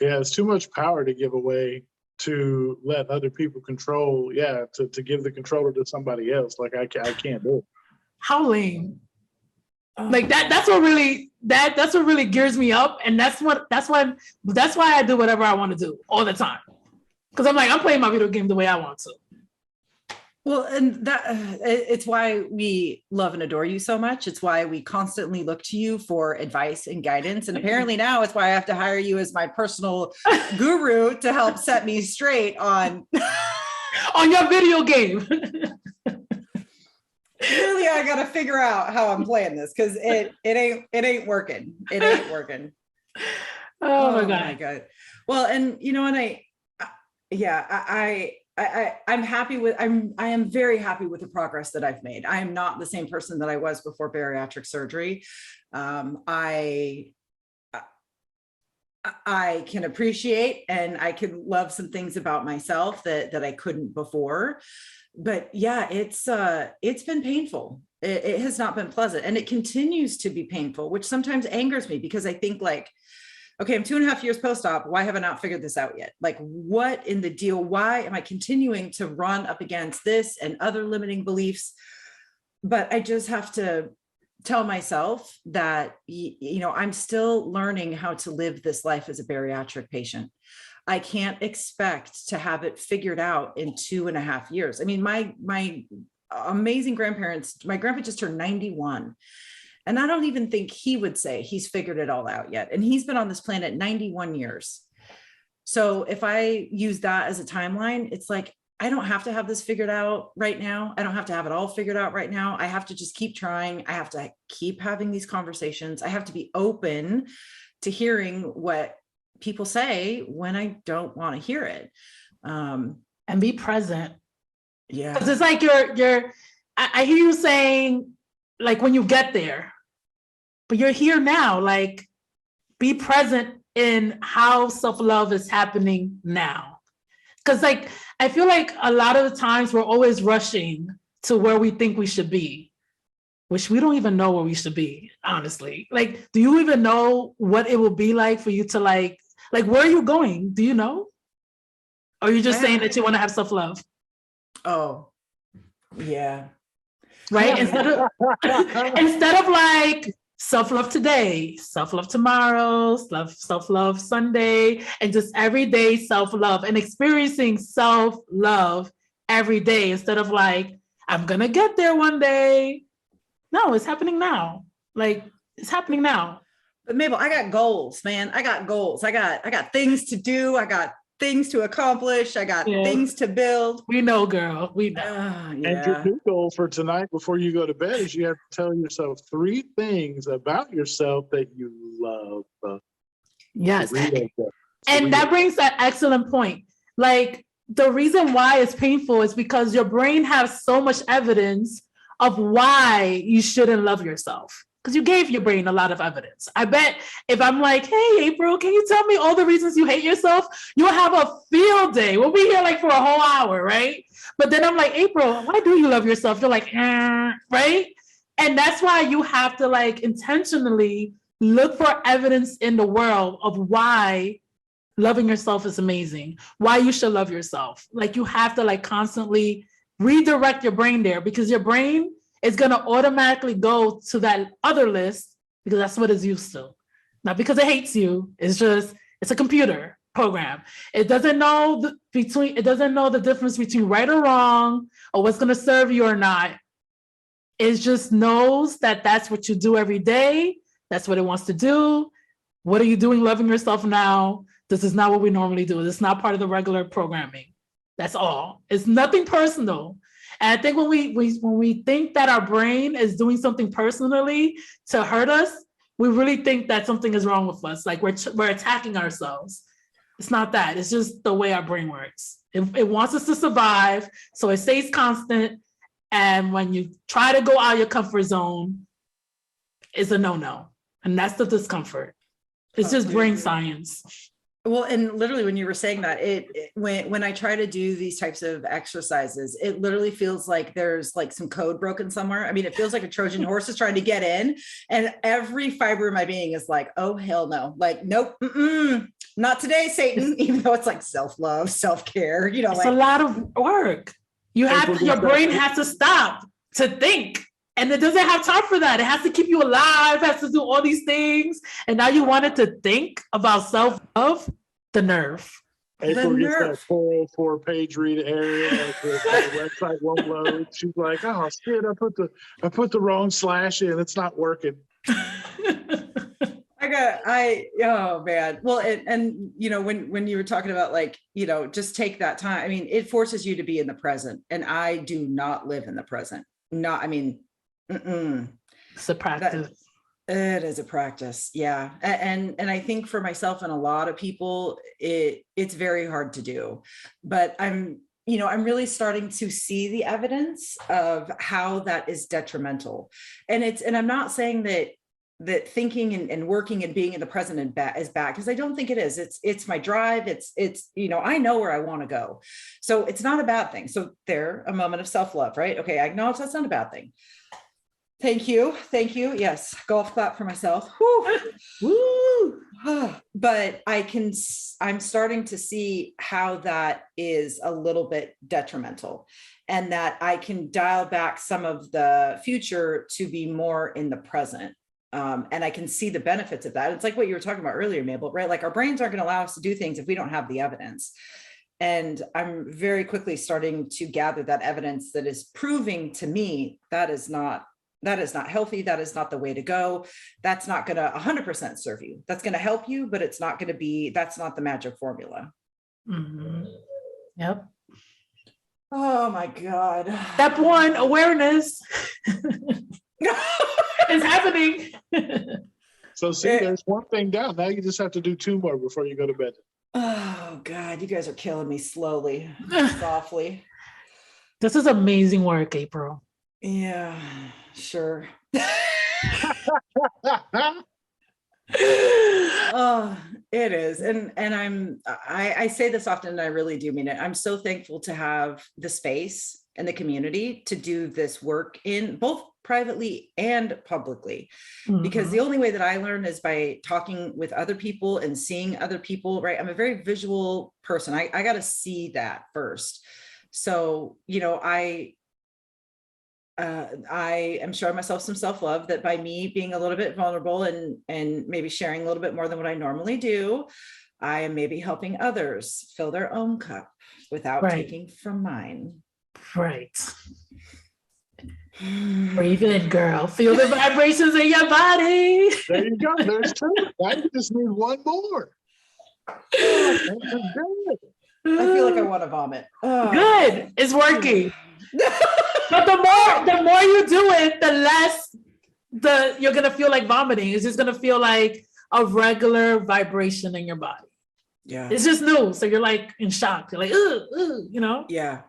Speaker 2: Yeah, it's too much power to give away to let other people control. Yeah, to give the controller to somebody else. Like, I can't do it.
Speaker 3: How lame. Like that's what really gears me up. And that's why I do whatever I want to do all the time. Because I'm like, I'm playing my video game the way I want to.
Speaker 1: Well, and that it's why we love and adore you so much. It's why we constantly look to you for advice and guidance. And apparently now it's why I have to hire you as my personal guru to help set me straight on
Speaker 3: your video game.
Speaker 1: Clearly, I got to figure out how I'm playing this, because it ain't working. It ain't working.
Speaker 3: Oh my God.
Speaker 1: Well, and you know, and I am very happy with the progress that I've made. I am not the same person that I was before bariatric surgery. I can appreciate and I can love some things about myself that I couldn't before. But yeah, it's been painful. It has not been pleasant, and it continues to be painful, which sometimes angers me, because I think, like, okay, I'm 2.5 years post-op. Why have I not figured this out yet? Like, what in the deal? Why am I continuing to run up against this and other limiting beliefs? But I just have to tell myself that, you know, I'm still learning how to live this life as a bariatric patient. I can't expect to have it figured out in 2.5 years. I mean, my amazing grandparents, my grandpa just turned 91. And I don't even think he would say he's figured it all out yet. And he's been on this planet 91 years. So if I use that as a timeline, it's like, I don't have to have this figured out right now. I don't have to have it all figured out right now. I have to just keep trying. I have to keep having these conversations. I have to be open to hearing what people say when I don't want to hear it.
Speaker 3: And be present.
Speaker 1: Yeah.
Speaker 3: Because it's like I hear you saying, like, when you get there, but you're here now, like, be present in how self-love is happening now. Because, like, I feel like a lot of the times we're always rushing to where we think we should be, which we don't even know where we should be, honestly. Like, do you even know what it will be like for you to, like, where are you going? Do you know? Or are you just saying that you want to have self-love?
Speaker 1: Oh, yeah.
Speaker 3: Right? Instead of like self-love today, self-love tomorrow, self-love Sunday, and just everyday self-love and experiencing self-love every day, instead of like, I'm gonna get there one day. No, it's happening now. Like, it's happening now.
Speaker 1: But Mabel, I got goals, man. I got goals. I got things to do. I got things to accomplish. I got things to build.
Speaker 3: We know, girl. We know.
Speaker 2: And your new goal for tonight before you go to bed is you have to tell yourself 3 things about yourself that you love.
Speaker 3: Yes. And that brings that excellent point. Like, the reason why it's painful is because your brain has so much evidence of why you shouldn't love yourself. Because you gave your brain a lot of evidence. I bet if I'm like, hey, April, can you tell me all the reasons you hate yourself? You'll have a field day. We'll be here like for a whole hour, right? But then I'm like, April, why do you love yourself? You're like, right? And that's why you have to like intentionally look for evidence in the world of why loving yourself is amazing, why you should love yourself. Like you have to like constantly redirect your brain there, because your brain is going to automatically go to that other list because that's what it's used to. Not because it hates you. It's just, it's a computer program. It doesn't know it doesn't know the difference between right or wrong or what's going to serve you or not. It just knows that that's what you do every day. That's what it wants to do. What are you doing loving yourself now? This is not what we normally do. This is not part of the regular programming. That's all. It's nothing personal. And I think when we think that our brain is doing something personally to hurt us, we really think that something is wrong with us. Like we're attacking ourselves. It's not that. It's just the way our brain works. It wants us to survive, so it stays constant. And when you try to go out of your comfort zone, it's a no-no. And that's the discomfort. It's just brain science.
Speaker 1: Well, and literally when you were saying that, when I try to do these types of exercises, it literally feels like there's like some code broken somewhere. I mean, it feels like a Trojan horse is trying to get in, and every fiber of my being is like, oh, hell no. Like, nope, not today, Satan, even though it's like self-love, self-care, you know.
Speaker 3: It's a lot of work. Your brain has to stop to think. And it doesn't have time for that. It has to keep you alive, has to do all these things. And now you want it to think about self-love, the nerve.
Speaker 2: April gets that 404 page read area. The website won't load. She's like, oh shit, I put the wrong slash in. It's not working.
Speaker 1: Oh man. Well, and you know, when you were talking about like, you know, just take that time. I mean, it forces you to be in the present. And I do not live in the present.
Speaker 3: It's a practice.
Speaker 1: It is a practice. Yeah. And I think for myself and a lot of people, it's very hard to do, but I'm really starting to see the evidence of how that is detrimental. And I'm not saying that thinking and working and being in the present is bad, because I don't think it is. It's my drive. It's, you know, I know where I want to go. So it's not a bad thing. So a moment of self-love, right? Okay. I acknowledge that's not a bad thing. Thank you. Yes. Golf clap for myself. Woo. But I'm starting to see how that is a little bit detrimental, and that I can dial back some of the future to be more in the present. And I can see the benefits of that. It's like what you were talking about earlier, Mabel, right? Like our brains aren't going to allow us to do things if we don't have the evidence. And I'm very quickly starting to gather that evidence that is proving to me that is not healthy. That is not the way to go. That's not going to 100% serve you. That's going to help you, but it's not going to be, that's not the magic formula.
Speaker 3: Mm-hmm. Yep.
Speaker 1: Oh my God.
Speaker 3: Step one, awareness. It's happening.
Speaker 2: So see, there's one thing down. Now you just have to do two more before you go to bed.
Speaker 1: Oh God, you guys are killing me slowly, softly.
Speaker 3: This is amazing work, April.
Speaker 1: Yeah, sure. Oh, it is. And I say this often, and I really do mean it. I'm so thankful to have the space and the community to do this work in both privately and publicly, because the only way that I learn is by talking with other people and seeing other people, right? I'm a very visual person. I got to see that first. So, you know, I am showing myself some self-love, that by me being a little bit vulnerable and maybe sharing a little bit more than what I normally do, I am maybe helping others fill their own cup without taking from mine.
Speaker 3: Right. Breathe in, girl. Feel the vibrations in your body.
Speaker 2: There you go. There's two. I just need one more.
Speaker 1: I feel like I want to vomit. Oh.
Speaker 3: Good. It's working. But the more you do it, the less you're gonna feel like vomiting. It's just gonna feel like a regular vibration in your body.
Speaker 1: Yeah.
Speaker 3: It's just new. So you're like in shock. You're like, ooh, you know?
Speaker 1: Yeah.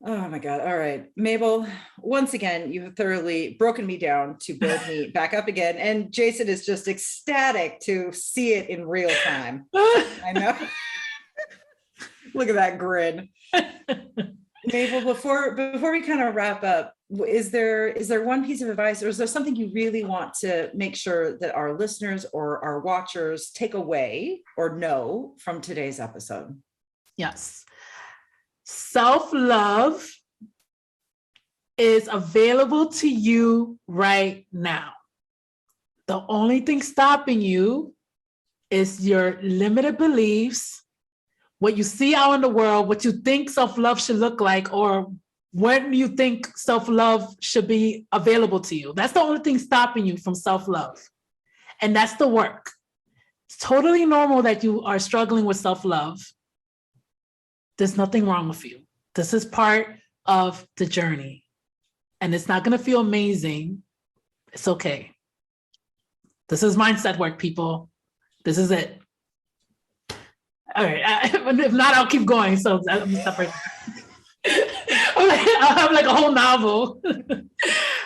Speaker 1: Oh my God. All right. Mabel, once again, you have thoroughly broken me down to build me back up again. And Jason is just ecstatic to see it in real time. I know. Look at that grin. Mabel, before we kind of wrap up, is there one piece of advice, or is there something you really want to make sure that our listeners or our watchers take away or know from today's episode?
Speaker 3: Yes. Self-love is available to you right now. The only thing stopping you is your limited beliefs, what you see out in the world, what you think self-love should look like, or when you think self-love should be available to you. That's the only thing stopping you from self-love. And that's the work. It's totally normal that you are struggling with self-love. There's nothing wrong with you. This is part of the journey. And it's not going to feel amazing. It's okay. This is mindset work, people. This is it. All right. If not, I'll keep going. So I'm separate. I'll have like a whole novel.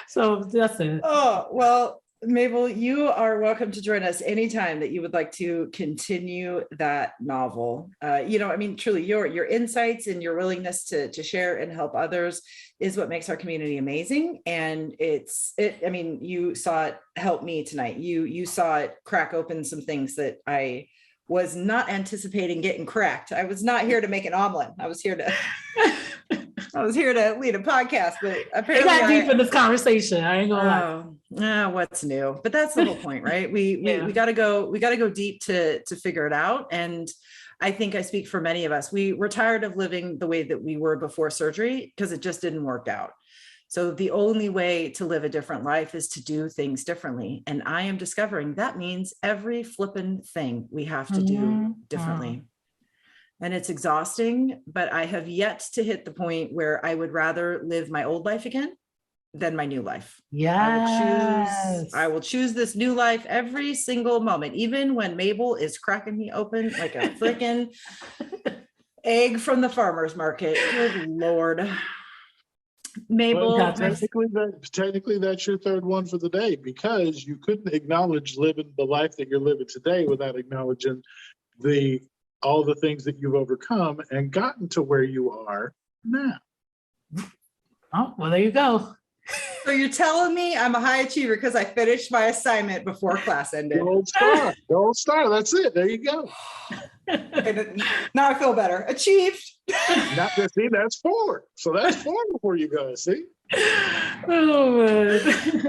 Speaker 3: So that's it.
Speaker 1: Oh, well, Mabel, you are welcome to join us anytime that you would like to continue that novel. Truly your insights and your willingness to share and help others is what makes our community amazing. And you saw it help me tonight. You saw it crack open some things that I was not anticipating getting cracked. I was not here to make an omelet. I was here to lead a podcast, but apparently
Speaker 3: I got deep in this conversation. I ain't gonna lie.
Speaker 1: What's new? But that's the whole point, right? We gotta go deep to figure it out. And I think I speak for many of us. We were tired of living the way that we were before surgery because it just didn't work out. So the only way to live a different life is to do things differently. And I am discovering that means every flippin' thing we have to do differently. And it's exhausting, but I have yet to hit the point where I would rather live my old life again than my new life.
Speaker 3: Yes.
Speaker 1: I will choose this new life every single moment, even when Mabel is cracking me open like a freaking egg from the farmer's market. Good Lord. Mabel,
Speaker 2: well, technically that's your third one for the day, because you couldn't acknowledge living the life that you're living today without acknowledging all the things that you've overcome and gotten to where you are now.
Speaker 3: Oh, well, there you go.
Speaker 1: So you're telling me I'm a high achiever because I finished my assignment before class ended.
Speaker 2: Gold star. That's it. There you go.
Speaker 1: Now I feel better. Achieved.
Speaker 2: That's 4. So that's 4 before you go. See?
Speaker 3: Oh, man.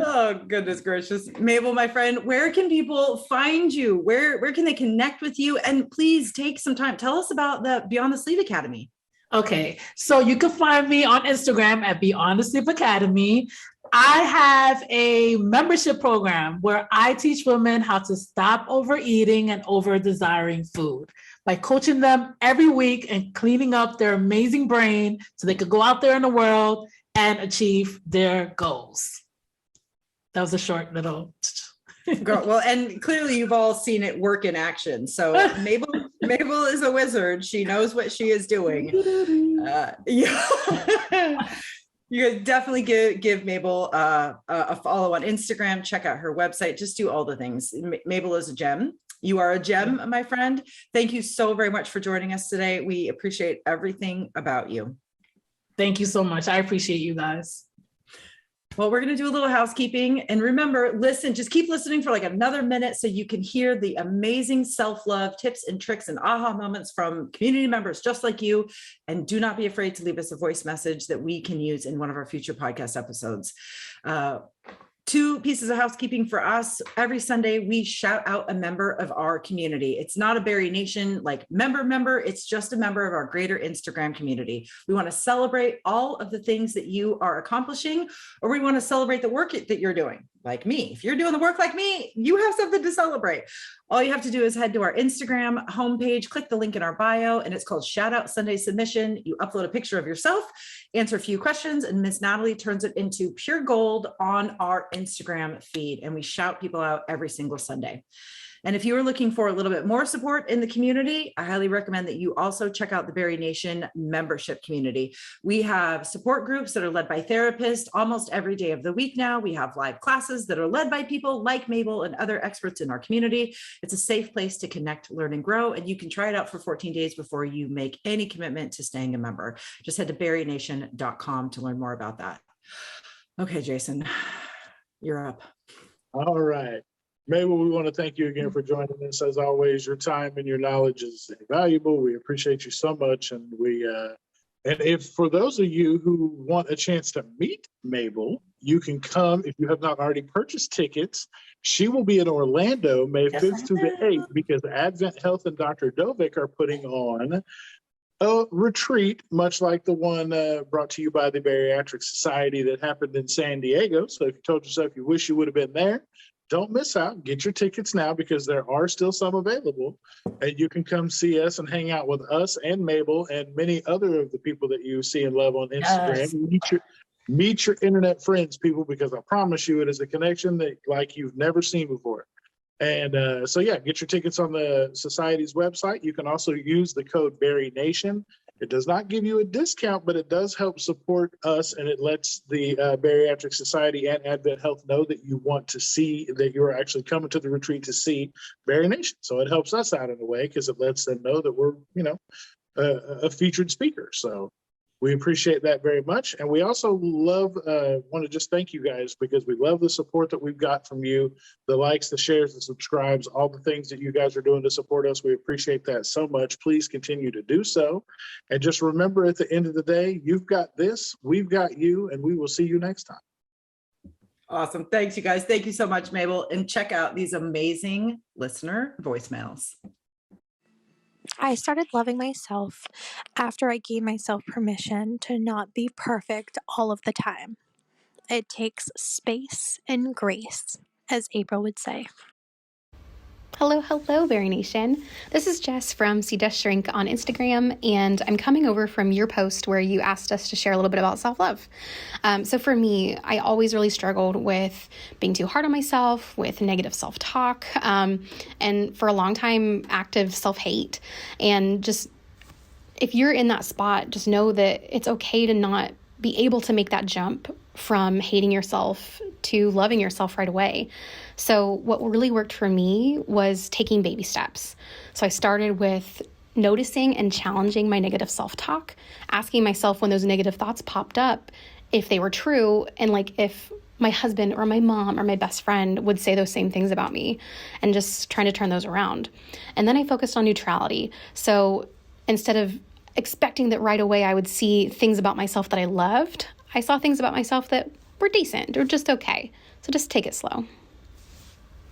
Speaker 1: Oh, goodness gracious. Mabel, my friend, where can people find you? Where can they connect with you? And please take some time. Tell us about the Beyond the Sleep Academy.
Speaker 3: Okay, so you can find me on Instagram at Beyond the Sleep Academy. I have a membership program where I teach women how to stop overeating and over desiring food by coaching them every week and cleaning up their amazing brain so they could go out there in the world and achieve their goals. That was a short little.
Speaker 1: Well, and clearly you've all seen it work in action. So Mabel is a wizard. She knows what she is doing. You definitely give Mabel a follow on Instagram. Check out her website. Just do all the things. Mabel is a gem. You are a gem, my friend. Thank you so very much for joining us today. We appreciate everything about you.
Speaker 3: Thank you so much. I appreciate you guys.
Speaker 1: Well, we're going to do a little housekeeping, and remember, just keep listening for like another minute so you can hear the amazing self-love tips and tricks and aha moments from community members just like you. And do not be afraid to leave us a voice message that we can use in one of our future podcast episodes. 2 pieces of housekeeping for us. Every Sunday, we shout out a member of our community. It's not a Berry Nation like member. It's just a member of our greater Instagram community. We want to celebrate all of the things that you are accomplishing, or we want to celebrate the work that you're doing. Like me, if you're doing the work like me, you have something to celebrate. All you have to do is head to our Instagram homepage, click the link in our bio, and it's called Shout Out Sunday Submission. You upload a picture of yourself, answer a few questions, and Miss Natalie turns it into pure gold on our Instagram feed. And we shout people out every single Sunday. And if you are looking for a little bit more support in the community, I highly recommend that you also check out the Berry Nation membership community. We have support groups that are led by therapists almost every day of the week now. We have live classes that are led by people like Mabel and other experts in our community. It's a safe place to connect, learn, and grow. And you can try it out for 14 days before you make any commitment to staying a member. Just head to berrynation.com to learn more about that. Okay, Jason, you're up.
Speaker 2: All right. Mabel, we want to thank you again for joining us. As always, your time and your knowledge is valuable. We appreciate you so much. And and if for those of you who want a chance to meet Mabel, you can come if you have not already purchased tickets. She will be in Orlando May 5th through the 8th because Advent Health and Dr. Dovik are putting on a retreat, much like the one brought to you by the Bariatric Society that happened in San Diego. So if you told yourself you wish you would have been there, don't miss out. Get your tickets now because there are still some available. And you can come see us and hang out with us and Mabel and many other of the people that you see and love on Instagram. Yes. Meet your internet friends, people, because I promise you it is a connection that like you've never seen before. And so, yeah, get your tickets on the Society's website. You can also use the code Berry Nation. It does not give you a discount, but it does help support us, and it lets the Bariatric Society and Advent Health know that you want to see, that you're actually coming to the retreat to see Berry Nation. So it helps us out in a way because it lets them know that we're, a featured speaker. So we appreciate that very much. And we also want to just thank you guys because we love the support that we've got from you, the likes, the shares, the subscribes, all the things that you guys are doing to support us. We appreciate that so much. Please continue to do so. And just remember at the end of the day, you've got this, we've got you, and we will see you next time.
Speaker 1: Awesome. Thanks, you guys. Thank you so much, Mabel. And check out these amazing listener voicemails.
Speaker 4: I started loving myself after I gave myself permission to not be perfect all of the time. It takes space and grace, as April would say.
Speaker 5: Hello, Berry Nation. This is Jess from See Jess Shrink on Instagram, and I'm coming over from your post where you asked us to share a little bit about self-love. So for me, I always really struggled with being too hard on myself, with negative self-talk, and for a long time, active self-hate. And just, if you're in that spot, just know that it's okay to not be able to make that jump from hating yourself to loving yourself right away. So what really worked for me was taking baby steps. So I started with noticing and challenging my negative self-talk, asking myself when those negative thoughts popped up, if they were true, and like if my husband or my mom or my best friend would say those same things about me, and just trying to turn those around. And then I focused on neutrality. So instead of expecting that right away I would see things about myself that I loved, I saw things about myself that were decent or just okay. So just take it slow.